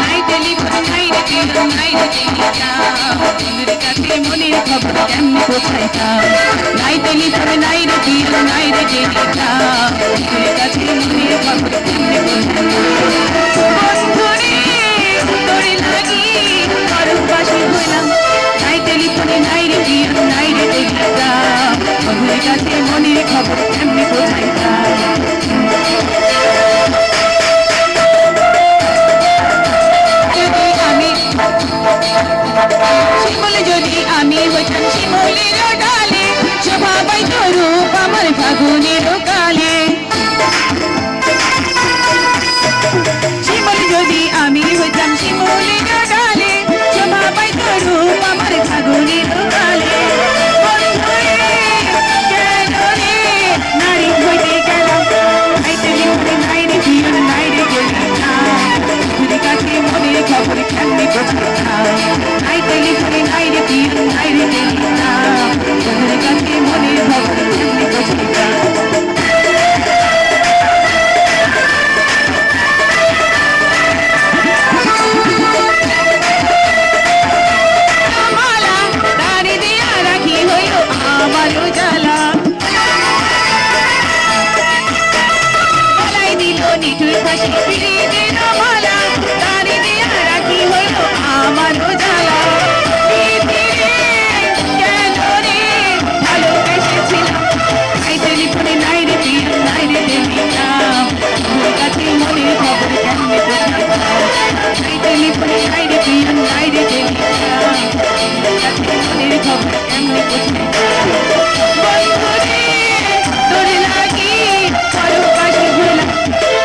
নাই টেলিফোন নাই রে টেলিগ্রাম নাই রে টেলিগ্রাম বন্ধুর কাছে মনের খবর কেমনে পৌঁছাইতাম নাই টেলিফোন নাই রে টেলিগ্রাম নাই রে টেলিগ্রাম বন্ধুর কাছে মনের খবর কেমনে পৌঁছাইতাম বন্ধুরে তোরে লাগি পরবাসী হইলাম নাই টেলিফোনে নাই রে টেলিগ্রাম নাই রে টেলিগ্রাম বন্ধুর কাছে মনের খবর কেমনে পৌঁছাইতাম শিমুলে যদি আমি হইতাম শিমুলের ডালে শোভা পাইত রূপ আমার ফাগুনের কালে শিমুলে যদি আমি হইতাম শিমুলের ডালে শোভা পাইত রূপ আমার ফাগুনের কালে নারী হইতে গেলাম নাইতে লিখতে নাই রে জীবন নাই রে গেলি কাছে মনের খবর কেমনে বোঝাইতাম নাই টেলিফোনে নাই রে জীবন নাই রে গেলি বন্ধুর কাছে মনের খবর কেমনে বোঝাইতাম মালা তারে দিয়া রাখি হইল আমার জ্বালা গলায় দিল নিঠুর ফাঁসি পিরিতের মালা তারে দিয়া রাখি হইল আমার জ্বালা কেন রে ভালোবেসেছিলাম নাই টেলিফোনে নাই রে জীবন নাই রে টেলিগ্রাম বন্ধুর কাছে মনের খবর কেমনে বোঝাইতাম নাই টেলিফোনে নাই রে জীবন নাই রে টেলিগ্রাম বন্ধুর কাছে মনের খবর কেমনে বোঝাইতাম বন্ধুরে তোরে লাগি পরবাসী হইলাম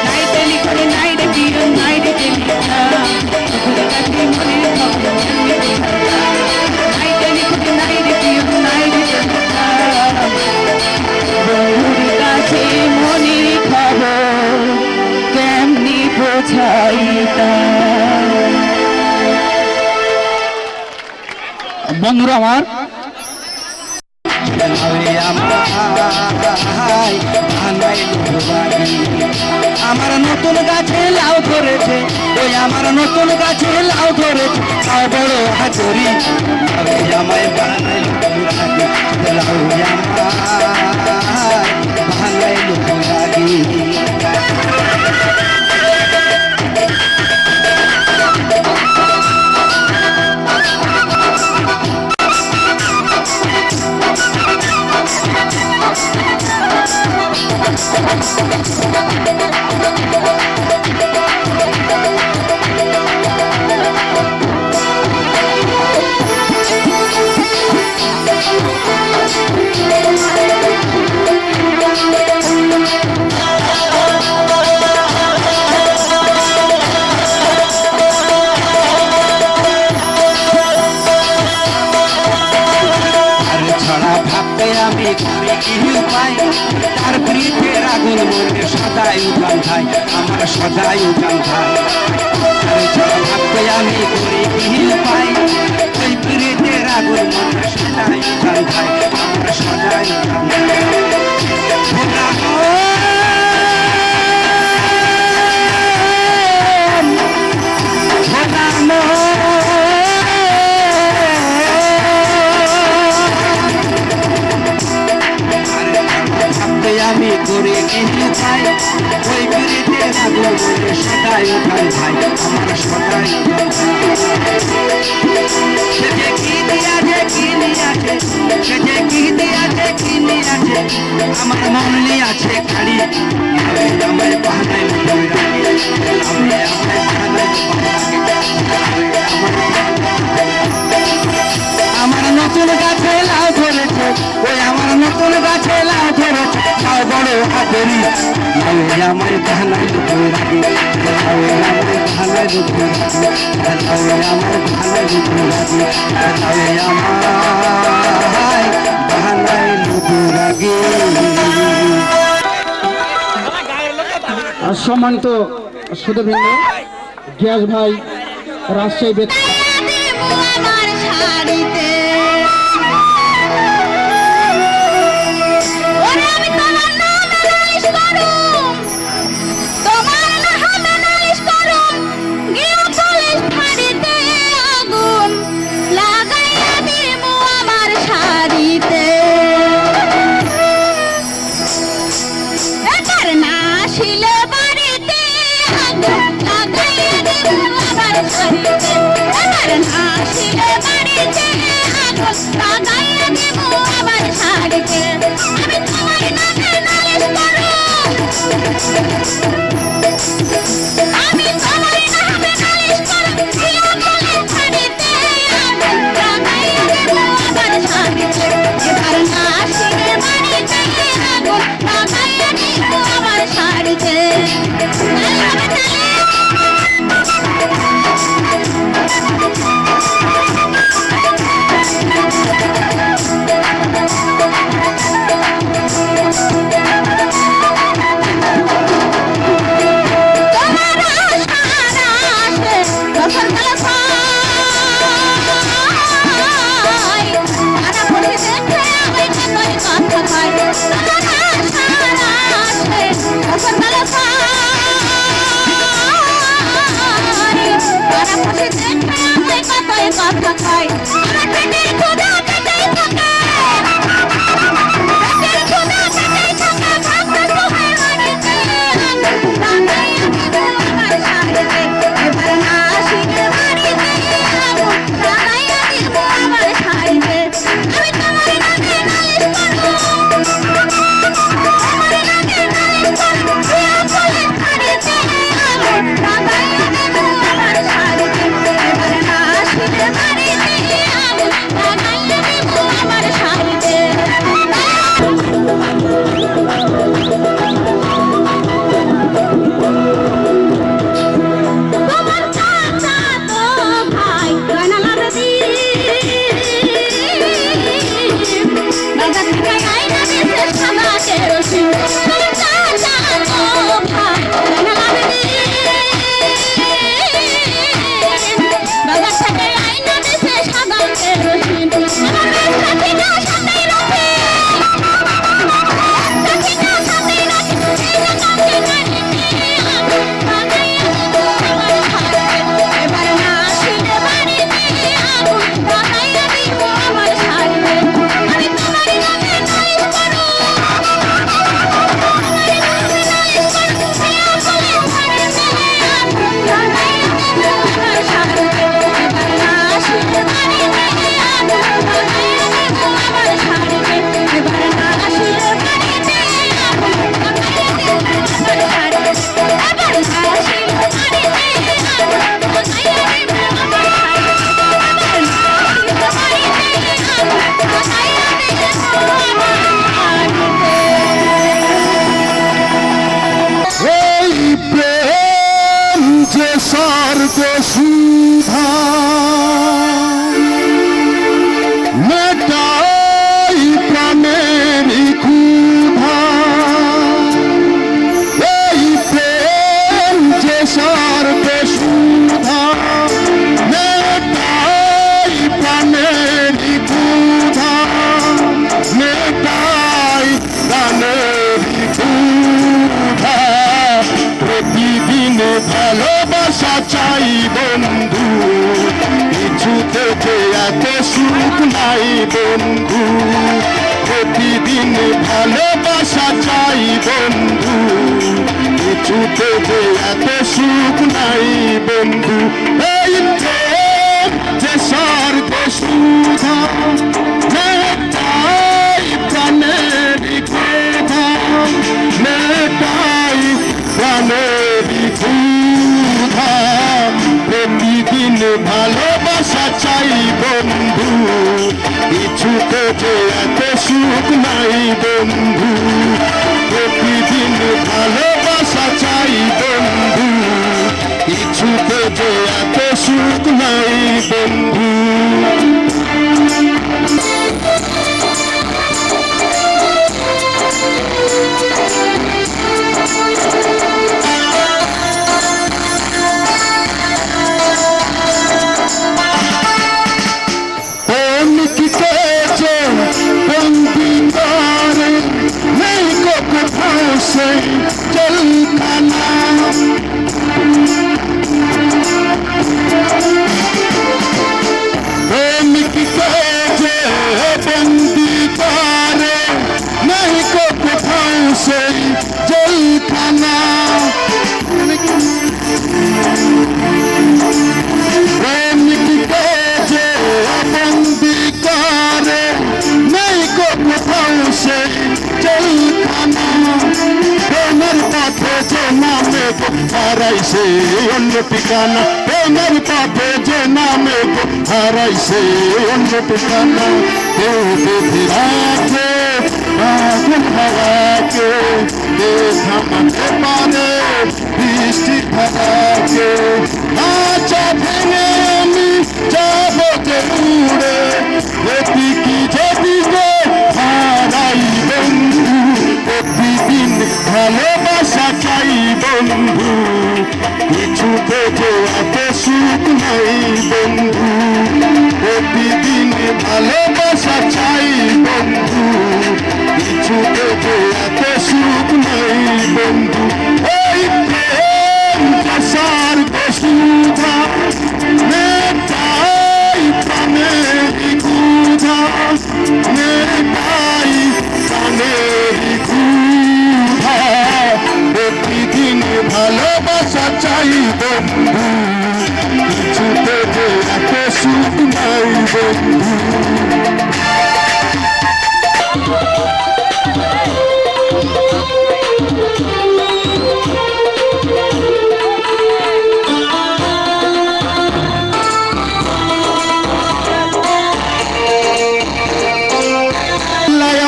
নাই টেলিফোনে নাই রে জীবন নাই রে টেলিগ্রাম বন্ধুর কাছে মনের খবর কেমনে বোঝাইতাম নাই টেলিফোনে নাই রে জীবন নাই রে টেলিগ্রাম বন্ধুর কাছে মনের খবর কেমনে বোঝাইতাম বন্ধুরা আমার আমার নতুন গাছে লাউ ধরেছে ওই আমার নতুন গাছে লাউ ধরেছে লাউ বড় হাতুরি আমায় বানাইল লাউ বানাইল রাগি আমি করি কি উপায় তার প্রীতের আগুন মনে সদাই উঠান ভাই আমার সদাই উঠান ভাই আরে ছাড়া ভাবতে আমি করি কি উপায় ওই প্রীতের আগুন মনে সদাই উঠান ভাই আমার সদাই উঠান ভাই আমার ধানাই দুপুরাগি খেলাও আমার ধানাই দুপুরাগি খেলাও আমার ধানাই দুপুরাগি খেলাও আমার ধানাই দুপুরাগি। আর সম্মানিত সুধীবৃন্দ, গ্যাস ভাই রাজশাহী আমার শাড়িতে ওরে আমি তোমার নামে নালিশ করুম, তোমার নামে নালিশ করুম, গিয়া পুলিশ ফাঁড়িতে আগুন লাগাইয়া দিমু আমার শাড়িতে। এটার না শিলে বাড়িতে আগুন লাগাইয়া দিমু আমার শাড়িতে। এটার না শিলে বাড়িতে আগুন লাগাইয়া দিমু আমার শাড়িতে। আমি তোমার নামে নালিশ করুম, আমি তোমার নামে নালিশ করুম, গিয়া পুলিশ ফাঁড়িতে আগুন লাগাইয়া দিমু আমার শাড়িতে। এটার না শিলে বাড়িতে আগুন লাগাইয়া দিমু আমার শাড়িতে। কথা কয় আমার পেটের ক্ষুধা পেটেই থাকে, পেটের ক্ষুধা পেটেই থাকে, ভাবনা তোমার বাড়িতে আগুন লাগাইয়া দিমু আমার শাড়িতে। এবার না শিলে বাড়িতে আগুন লাগাইয়া দিমু আমার শাড়িতে। আমি তোমার নামে নালিশ করুম, তোমার নামে নালিশ করুম, গিয়া পুলিশ ফাঁড়িতে আগুন লাগাইয়া দিমু আমার শাড়িতে। এবার না শিলে বাড়িতে আগুন লাগাইয়া দিমু আমার শাড়িতে। তোমার চাচাতো ভাই জয়নাল আবেদীন বাজার থেকে আইনা দিছে সাদা কেরোসিন। তোমার চাচাতো ভাই জয়নাল আবেদীন বাজার থেকে আইনা দিছে সাদা কেরোসিন। আমার ব্যবসা ঠিকা সাথেই রাখে, ব্যবসা ঠিকা সাথেই রাখে, এই দোকানটি বাড়িতে আগুন লাগাইয়া দিমু আমার শাড়িতে। এবার না শিলে বাড়িতে আগুন লাগাইয়া দিমু আমার শাড়িতে। আমি তোমার নামে নালিশ করুম, তোমার নামে নালিশ করুম, গিয়া পুলিশ ফাঁড়িতে আগুন লাগাইয়া দিমু আমার শাড়িতে। এবার না শিলে বাড়িতে আগুন লাগাইয়া দিমু আমার শাড়িতে। এবার না শিলে বাড়িতে আগুন লাগাইয়া দিমু আমার শাড়িতে। এবার না শিলে বাড়িতে আগুন লাগাইয়া দিমু আমার শাড়িতে। এই প্রেম যে স্বর্গ সুধা মেটাই প্রাণের ক্ষুধা। এই প্রেম যে স্বর্গ সুধা মেটাই প্রাণের ক্ষুধা, মেটাই প্রাণের ক্ষুধা। প্রতিদিন ভালোবাসা চাই বন্ধু, কিছুতে যে এত সুখ নাই বন্ধু। প্রতিদিন ভালোবাসা চাই বন্ধু, কিছুতে যে এত সুখ নাই বন্ধু। এই প্রেম যে স্বর্গ সুধা মেটাই প্রাণের ক্ষুধা, মেটাই প্রাণের ক্ষুধা। প্রতিদিন ভালোবাসা চাই বন্ধু, কিছুতে যে এত সুখ নাই বন্ধু। প্রতিদিন ভালোবাসা হারাইছে অন্য ঠিকানা প্রেমের পথে যে নামে গো হারাইছে অন্য ঠিকানা কেউ বেঁধে রাখে পাগল হাওয়াকে থামাতে পারে বৃষ্টি ধারাকে আচা ভেঙে আমি যাব যে উড়ে এটি কি যদি গো হারাই বন্ধু প্রতিদিন ভালোবাসা চাই বন্ধু কিছুতে যে এত সুখ নাই বন্ধু প্রতিদিন ভালোবাসা চাই বন্ধু কিছুতে যে এত সুখ নাই বন্ধু ওই প্রেম প্রসার বসুধা মেটাই প্রাণের ক্ষুধা মেটাই প্রাণের ক্ষুধা প্রতিদিন ভালোবাসা চাই বন্ধু কিছুতে যে এত সুখ নাই বন্ধু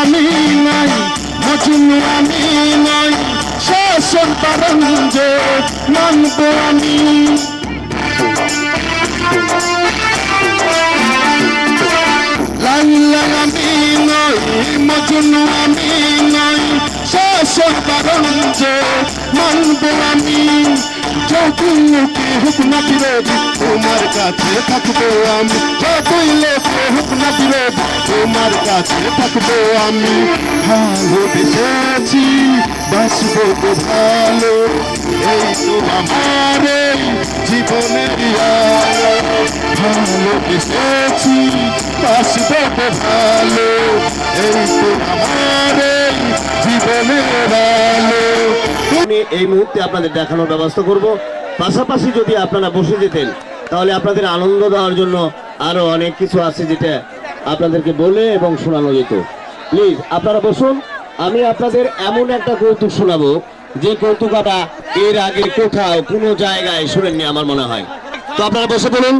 আমি নাই মজনু আমি নাই শাসন পালন যে মানব আমি লাইলা আমি নাই মজনু আমি নাই শাসন পালন যে মানব আমি যতই লোকে হোক না বিরোধী তোমার কাছে থাকবো আমি যতই লোকে হোক না বিরোধী তোমার কাছে থাকবো আমি ভালোবেসেছি বাসবো তো ভালো এই তো আমার এই জীবনের আলো ভালোবেসেছি বাসবো তো ভালো এই তো আমার এই জীবনের আলো আমি এই মুহূর্তে আপনাদের দেখানোর ব্যবস্থা করব পাশাপাশি যদি আপনারা বসে যেতেন তাহলে আপনাদের আনন্দ দেওয়ার জন্য আরো অনেক কিছু আছে যেটা আপনাদেরকে বলে এবং শোনানো যেত প্লিজ আপনারা বসুন আমি আপনাদের এমন একটা কৌতুক শোনাবো যে কৌতুকটা এর আগে কোথাও কোনো জায়গায় শুনেননি আমার মনে হয় তো আপনারা বসে পড়ুন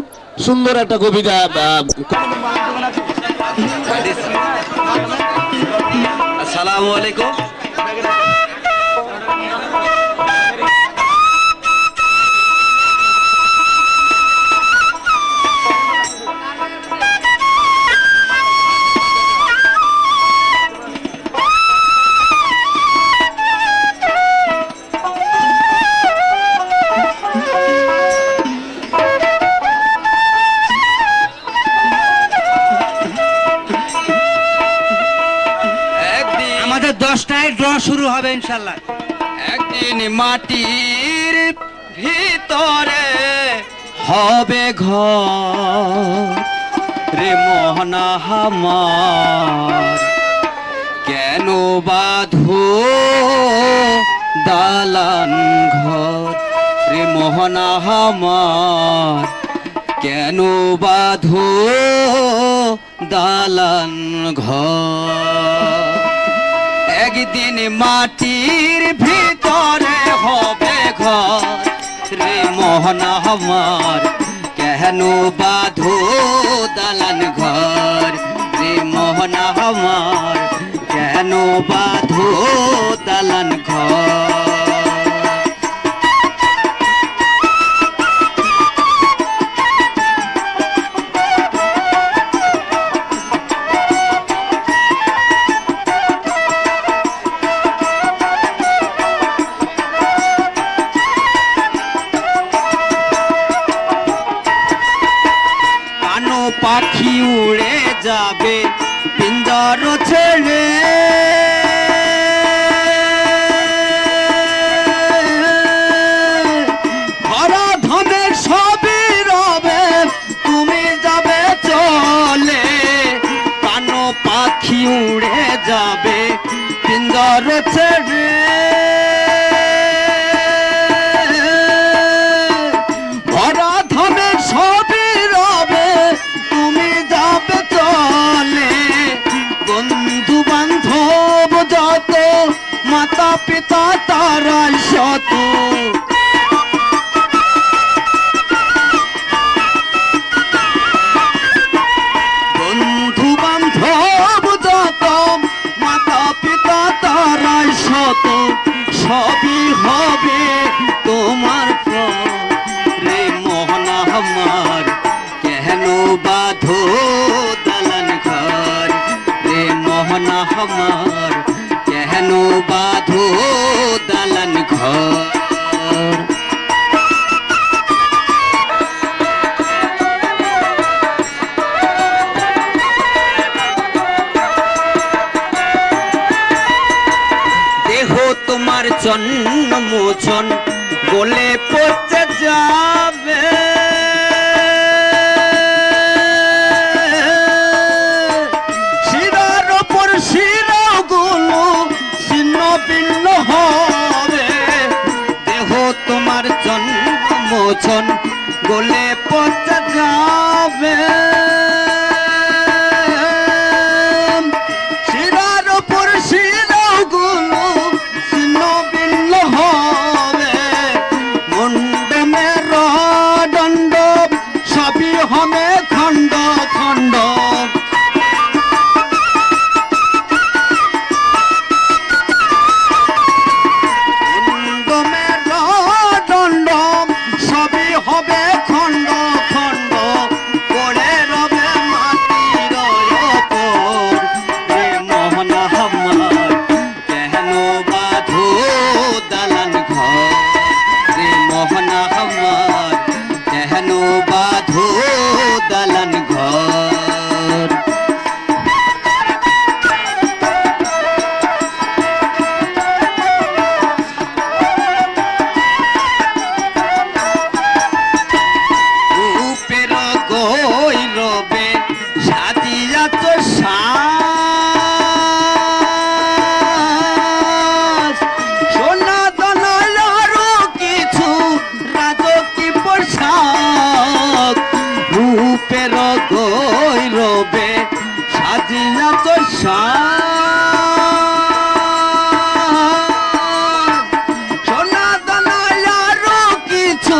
সুন্দর একটা কবিতা আসসালামু আলাইকুম আমাদের 10টায় ড্র শুরু হবে ইনশাল্লাহ। একদিন মাটির ভিতরে হবে ঘর রে মোহনা হামার কেন বাঁধো দালান ঘর রে মোহনা হামার কেন বাঁধো দালান ঘর একদিন মাটির ভিতরে হবে ঘর রে মোহনা আমার কেন বাঁধো দালান ঘর রে মোহনা আমার কেন বাঁধো দালান ঘর পাখি উড়ে যাবে পিঞ্জর ছেড়ে ভরা ধনে সবই রবে তুমি যাবে চলে কানো পাখি উড়ে যাবে পিঞ্জর ছেড়ে ভরা ধনে সবই রবে তুমি যাবে চলে বন্ধু বান্ধব যত মাতা পিতা তারাই শত সবই হবে তোমার রে মোহনা আমার কেন বাঁধো দালান ঘর রে মোহনা আমার কেন বাঁধো দালান ঘর দেহ তোমার জন্ম মোচন গলে পচে যাবে শিরার ওপর শিরাগুলো ছিন্ন ভিন্ন হবে দেহ তোমার জন্ম মোচন গলে পচে যাবে শিরার ওপর শিরাগুলো ছিন্ন ভিন্ন হবে মুন্ডমের দণ্ড সবই হবে খণ্ড খণ্ড মুন্ডমের দণ্ড সবই হবে খণ্ড খণ্ড পড়ে রবে মাটির ওপর রে মোহনা আমার কেন বাঁধো দালান ঘর রে মোহনা আমার কেন বাঁধো দালান ঘর রূপের গৈরবে সাজিয়াছ সাজ সোনা দানায় আরো কিছু রাজকী পোশাক রূপের গৈরবে সাজিয়াছ সাজ সোনা দানায় আরো কিছু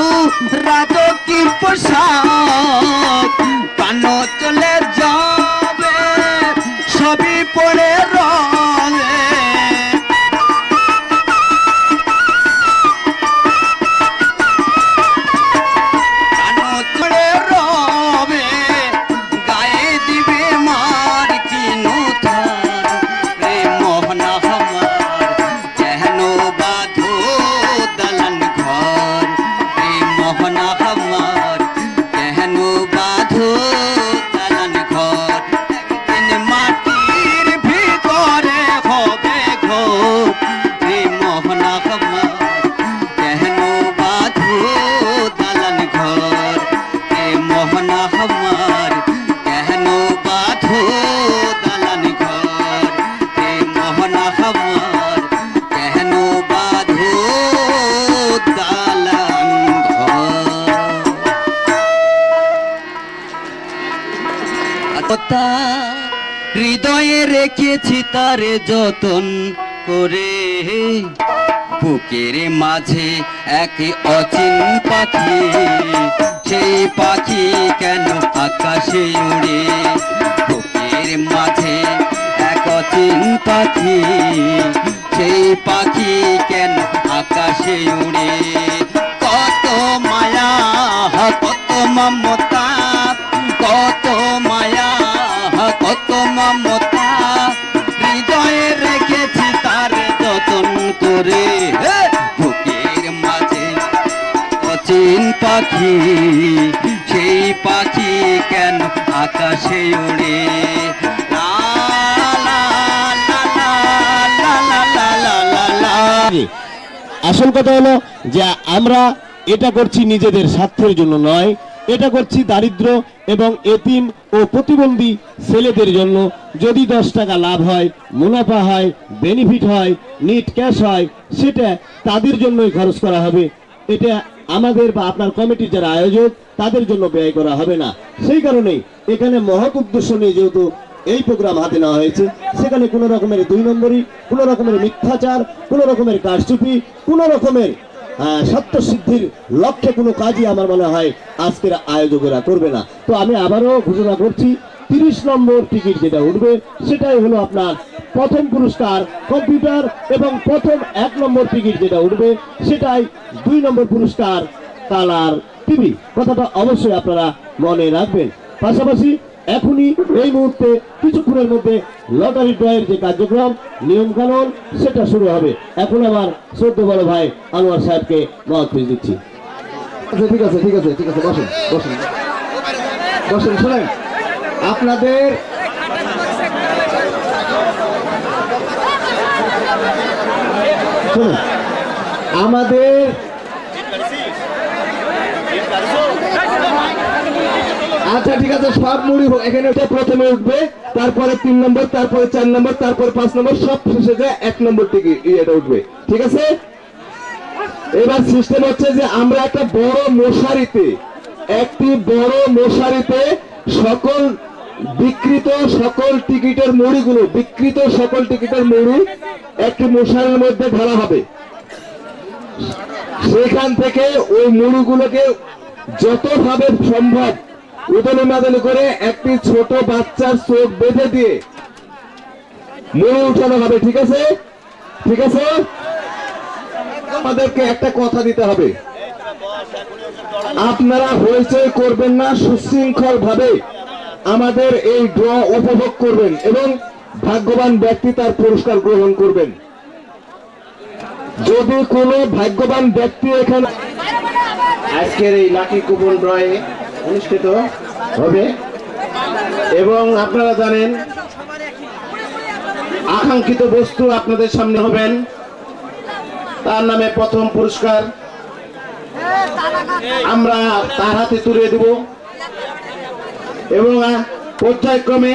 রাজকী পোশাক কানো চলে যাবে সবই পড়ে রবে কানো চলে রবে গায়ে দিবে মার কিনো থার রে মোহনা আমার কেন বাঁধো দালান ঘর রে মোহনা আমার কেন বাঁধো দালান ঘর একদিন মাটির ভিতরে হবে ঘর রে মোহনা আমার কেন বাঁধো দালান ঘর রে মোহনা আমার কেন বাঁধো দালান ঘর রে মোহনা আমার কেন বাঁধো দালান ঘর হৃদয়ে রেখেছি তারে যতন করে বুকের মাঝে এক অচিন পাখি সেই পাখি কেন আকাশে উড়ে বুকের মাঝে এক অচিন পাখি সেই পাখি কেন আকাশে উড়ে কত মায়া কত মমতা কত মায়া কত মমতা হৃদয়ে রেখেছি তার যতন করে বুকের মাঝে অচিন পাখি সেই পাখি কেন আকাশে উড়ে লা লা লা লা লা লা লা লা লা। আসল কথা হলো যে আমরা এটা করছি নিজেদের স্বার্থের জন্য নয়, এটা করছি দারিদ্র এবং এতিম ও প্রতিবন্ধী ছেলেদের জন্য। যদি 10 টাকা লাভ হয়, মুনাফা হয়, বেনিফিট হয়, নিট ক্যাশ হয়, সেটা তাদের জন্যই খরচ করা হবে। এটা আমাদের বা আপনার কমিটির যারা আয়োজক তাদের জন্য ব্যয় করা হবে না। সেই কারণেই এখানে মহৎ উদ্দেশ্য নিয়ে যেহেতু এই প্রোগ্রাম হাতে নেওয়া হয়েছে, সেখানে কোনো রকমের 2 নম্বরই, কোনো রকমের মিথ্যাচার, কোনো রকমের কারচুপি, কোনো রকমের সত্য সিদ্ধির লক্ষ্যে কোনো কাজই আমার মনে হয় আজকের আয়োজকেরা করবে না। তো আমি আবারও ঘোষণা করছি 30 নম্বর টিকিট যেটা উঠবে সেটাই হলো আপনার প্রথম পুরস্কার কম্পিউটার এবং প্রথম 1 নম্বর টিকিট যেটা উঠবে সেটাই 2 নম্বর পুরস্কার কালার টিভি। কথাটা অবশ্যই আপনারা মনে রাখবেন। পাশাপাশি এখনই এই মুহূর্তে কিছুক্ষণের মধ্যে লটারি ড্রয়ের যে কার্যক্রম নিয়ম কানুন সেটা শুরু হবে। এখন আমার শ্রদ্ধেয় বড় ভাই আনোয়ার সাহেবকে মহৎ দিচ্ছি। ঠিক আছে ঠিক আছে ঠিক আছে, বসেন বসেন বসেন। শোনেন, আপনাদের শোনেন, আমাদের আচ্ছা ঠিক আছে, সব মুড়ি এখানে প্রথমে উঠবে, তারপরে 3 নম্বর, তারপরে 4 নম্বর, তারপরে 5 নম্বর, সব শেষে যায় 1 নম্বর টিকিট এটা উঠবে। ঠিক আছে, এবার সিস্টেম হচ্ছে যে আমরা একটা বড় মশারিতে সকল বিকৃত সকল টিকিটের মুড়ি একটি মশারির মধ্যে ঢালা হবে। সেখান থেকে ওই মুড়িগুলোকে যতভাবে সম্ভব উদলি মাদলি করে একটি ছোট বাচ্চার চোখ বেঁধে দিয়ে মুড়ি উঠানো হবে। ঠিক আছে ঠিক আছে, আমাদেরকে একটা কথা দিতে হবে, আপনারা হইচই করবেন না, সুশৃঙ্খল ভাবে আমাদের এই ড্র উপভোগ করবেন এবং ভাগ্যবান ব্যক্তি তার পুরস্কার গ্রহণ করবেন। যদি কোনো ভাগ্যবান ব্যক্তি এখানে আজকের এই লাকি কুপন ড্রয়ে অনুষ্ঠিত হবে এবং আপনারা জানেন আকাঙ্ক্ষিত বস্তু আপনাদের সামনে হবেন, তার নামে প্রথম পুরস্কার আমরা তার হাতে তুলে দেব এবং পর্যায়ক্রমে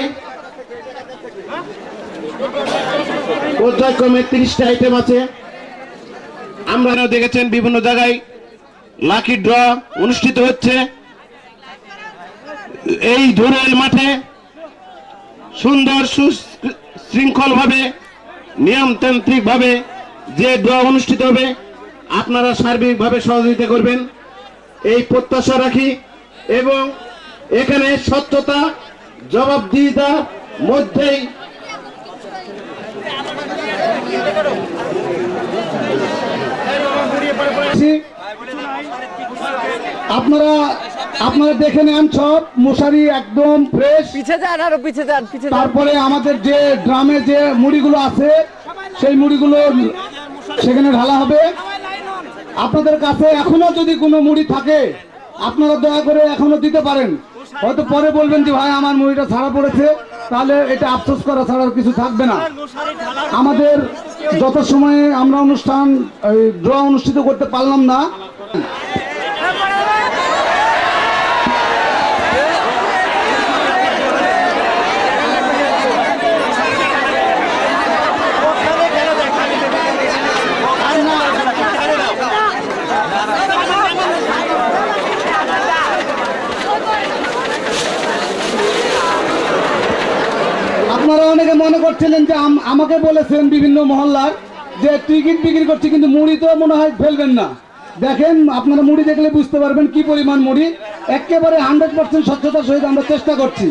30টা আইটেম আছে। আমরা দেখেছেন বিভিন্ন জায়গায় লাকি ড্র অনুষ্ঠিত হচ্ছে। এই ধরনের মাঠে সুন্দর সুশৃঙ্খল ভাবে নিয়মতান্ত্রিক ভাবে যে ড্র অনুষ্ঠিত হবে আপনারা সার্বিকভাবে সহযোগিতা করবেন এই প্রত্যাশা রাখি এবং এখানে স্বচ্ছতা জবাবদিহিতার মধ্যেই আপনারা দেখে নেন সব মশারি একদম ফ্রেশ। তারপরে আমাদের যে ড্রামে যে মুড়িগুলো আছে সেই মুড়িগুলো সেখানে ঢালা হবে। আপনাদের কাছে এখনো যদি কোনো মুড়ি থাকে আপনারা দয়া করে এখনো দিতে পারেন। হয়তো পরে বলবেন যে ভাই আমার মুড়িটা ছাড়া পড়েছে, তাহলে এটা আফসোস করা ছাড়া আর কিছু থাকবে না। আমাদের যত সময়ে আমরা ড্র অনুষ্ঠিত করতে পারলাম না, আপনারা অনেকে মনে করছিলেন যে আমাকে বলেছেন বিভিন্ন মহল্লার যে টিকিট বিক্রি করছে কিন্তু মুড়ি তো মনে হয় ফেলবেন না। দেখেন আপনারা মুড়ি দেখলে বুঝতে পারবেন কি পরিমাণ মুড়ি। একেবারে 100% স্বচ্ছতার সহিত আমরা চেষ্টা করছি।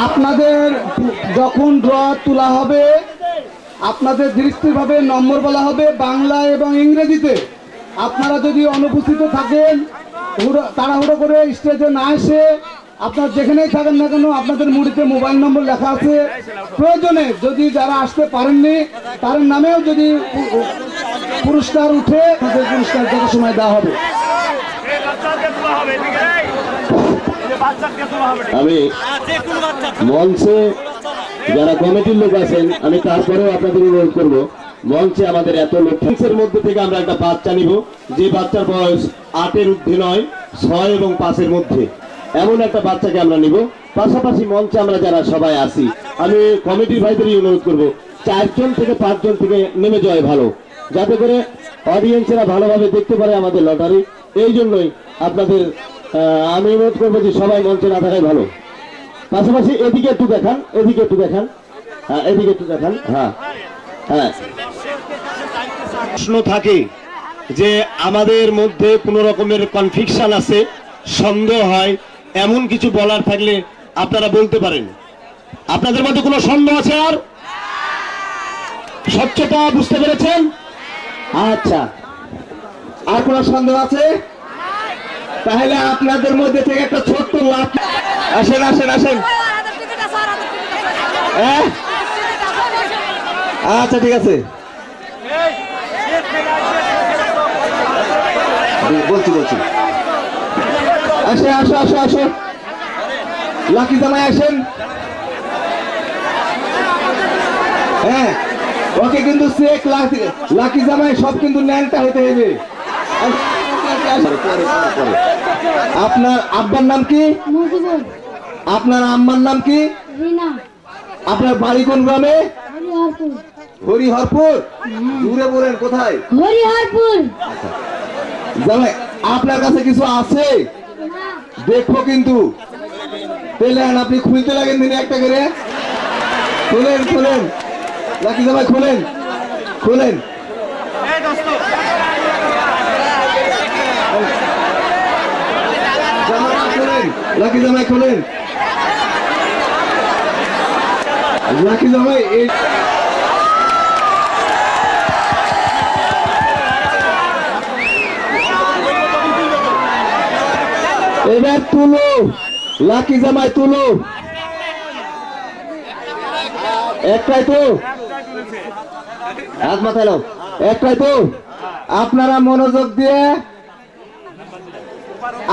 আপনাদের যখন ড্র তোলা হবে আপনাদের দৃষ্টিভাবে নম্বর বলা হবে বাংলা এবং ইংরেজিতে। আপনারা যদি অনুপস্থিত থাকেন তাড়াহুড়ো করে স্টেজে না এসে আপনারা যেখানেই থাকেন না কেন আপনাদের মুড়িতে মোবাইল নম্বর লেখা আছে। প্রয়োজনে যদি যারা আসতে পারেননি তার নামেও যদি পুরস্কার উঠে তাদের পুরস্কার যত সময় দেওয়া হবে। আমি মঞ্চে যারা কমিটির লোক আছেন, আমি তারপরেও আপনাদের অনুরোধ করব, মঞ্চে আমাদের এত লোকের মধ্যে থেকে আমরা একটা বাচ্চা নিব, যে বাচ্চার বয়স 8-এর ঊর্ধ্বে নয়, 6 এবং 5-এর মধ্যে, এমন একটা বাচ্চাকে আমরা নিব। পাশাপাশি মঞ্চে আমরা যারা সবাই আছি, আমি কমিটির ভাইদেরই অনুরোধ করব 4 জন থেকে 5 জন থেকে নেমে যাওয়া ভালো, যাতে করে অডিয়েন্সেরা ভালোভাবে দেখতে পারে আমাদের লটারি। এই জন্যই আপনাদের আমি অনুরোধ করবো যে সবাই মঞ্চে না থাকাই ভালো। পাশাপাশি এদিকে একটু দেখান, এদিকে একটু দেখান, হ্যাঁ এদিকে একটু দেখান, হ্যাঁ হ্যাঁ। প্রশ্ন থাকে যে আমাদের মধ্যে কোনো রকমের কনফিউশন আছে, সন্দেহ হয়, এমন কিছু বলার থাকলে আপনারা বলতে পারেন। আপনাদের মধ্যে কোনো সন্দেহ আছে? আর স্বচ্ছতা বুঝতে পেরেছেন? আচ্ছা, আর কোনো সন্দেহ আছে? তাহলে আপনাদের মধ্যে থেকে একটা ছোট্ট লাভ, আসেন আসেন আসেন, হ্যাঁ আচ্ছা ঠিক আছে, বলছি বলছি, আসে আসো আসো আসো, লাকি জামাই আসেন। হ্যাঁ ওকে কিন্তু চেক লাকি জামাই সব কিন্তু ন্যাংটা হতে হবে। আপনার আব্বার নাম কি? মুজিবুর, আপনার আম্মার নাম কি? রিনা, আপনার বাড়ি কোন গ্রামে? হরিহরপুর, হরিহরপুর। দূরে বলেন কোথায়? হরিহরপুর। জামাই আপনার কাছে কিছু আছে? দেখবো কিন্তু। পেলেন আপনি খুলতে লাগেন দিনে একটা করে, খুলেন খুলেন, লাকি জামাই খুলেন খুলেন। লাকি জামাই খোলেন, লাকি জামাই এবার তুলো, লাকি জামাই তুলো, একটাই তো, হাত মাথায় নাও, একটাই তো। আপনারা মনোযোগ দিয়ে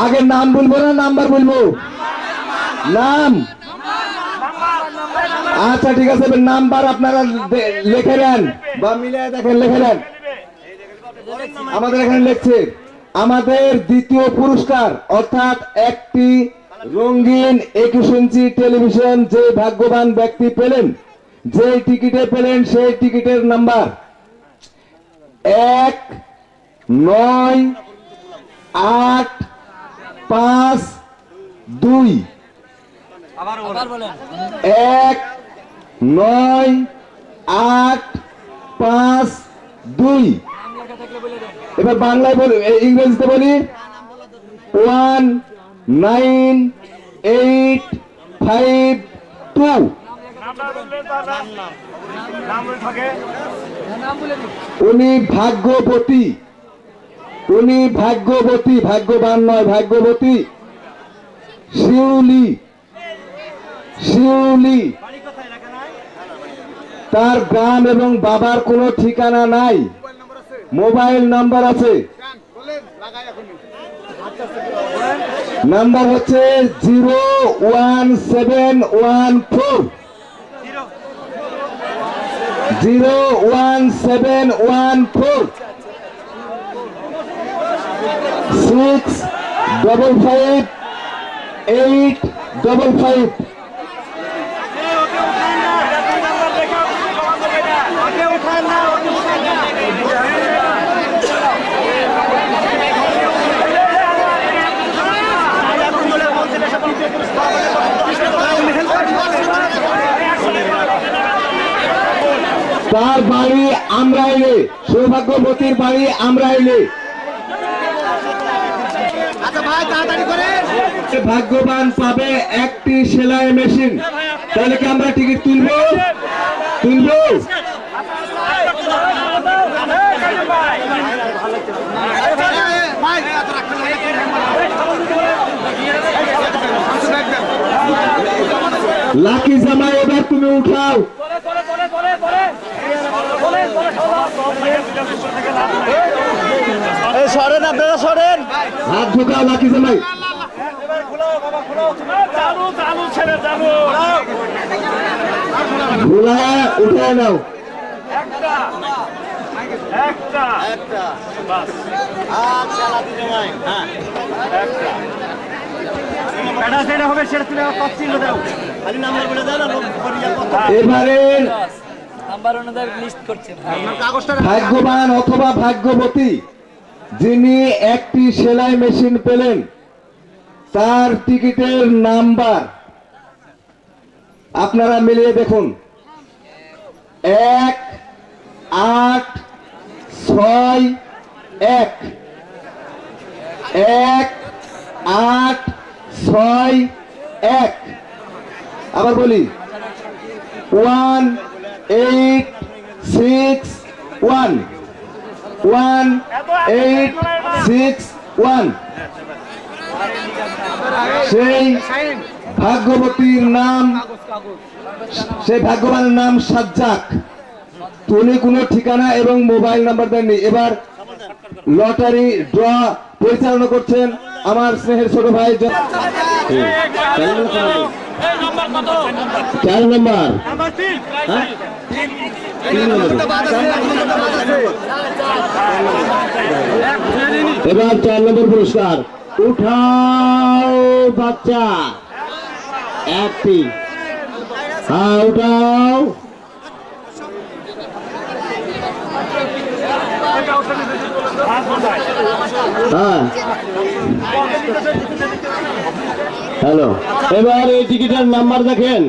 আগে নাম বলবো না নাম্বার বলবো? নাম, আচ্ছা ঠিক আছে, নাম্বার আপনারা লিখে নেন বা মিলে দেখেন, লিখে নেন। আমাদের এখানে লিখছে আমাদের দ্বিতীয় পুরস্কার, অর্থাৎ একটি রঙিন 21 ইঞ্চি টেলিভিশন যে ভাগ্যবান ব্যক্তি পেলেন, যে টিকিটে পেলেন, সেই টিকিটের নাম্বার 198552, 198552। এবার বাংলায় বলি, ইংরেজিতে বলি 198552। উনি ভাগ্যবতী, উনি ভাগ্যবতী, ভাগ্যবান নয়, ভাগ্যবতী শিউলি, শিউলি। তার গ্রাম এবং বাবার কোনো ঠিকানা নাই, মোবাইল নাম্বার আছে, নাম্বার হচ্ছে 01714 6555855। তার বাড়ি আমরাইলে, সৌভাগ্যবতীর বাড়ি আমরাইলে। ভাগ্যবান পাবে একটি সেলাই মেশিন। তাহলে কি আমরা টিকিট তুলবো? তুলবো? লাকি জামাই এবার তুমি উঠাও, সরেন আপনারা, সরেন, হাত ঢোকাও লাকি জামাই। ভোলা উঠে নাও। এবারে ভাগ্যবান অথবা ভাগ্যবতী যিনি একটি সেলাই মেশিন পেলেন তার টিকিটের নাম্বার আপনারা মিলিয়ে দেখুন 1-8-6-1 1-8-6-1 আবার বলি 1-8-6-1 1-8-6-1 সেই ভাগ্যবতীর নাম সেই ভাগ্যবানের নাম সাজ্জাক। উনি কোনো ঠিকানা এবং মোবাইল নাম্বার দেননি। এবার লটারি ড্র পরিচালনা করছেন আমার স্নেহের ছোট ভাই 4 নম্বর। এবার 4 নম্বর পুরস্কার উঠাও বাচ্চা একটি। হ্যাঁ উঠাও। হ্যাঁ হ্যালো, এবার এই টিকিটের নাম্বার দেখেন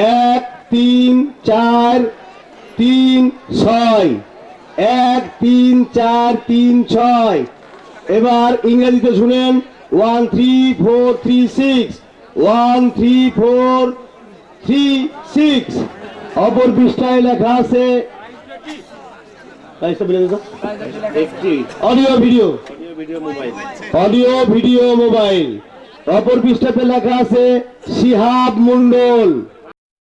1-3-4-3-6 1-3-4-3-6। এবার ইংরেজিতে শুনেন 1-3-4-3-6 1-3-4-3-6। অপর পৃষ্ঠায় লেখা আছে অডিও ভিডিও মোবাইল। অপর পৃষ্ঠাতে লেখা আছে শিহাব মন্ডল।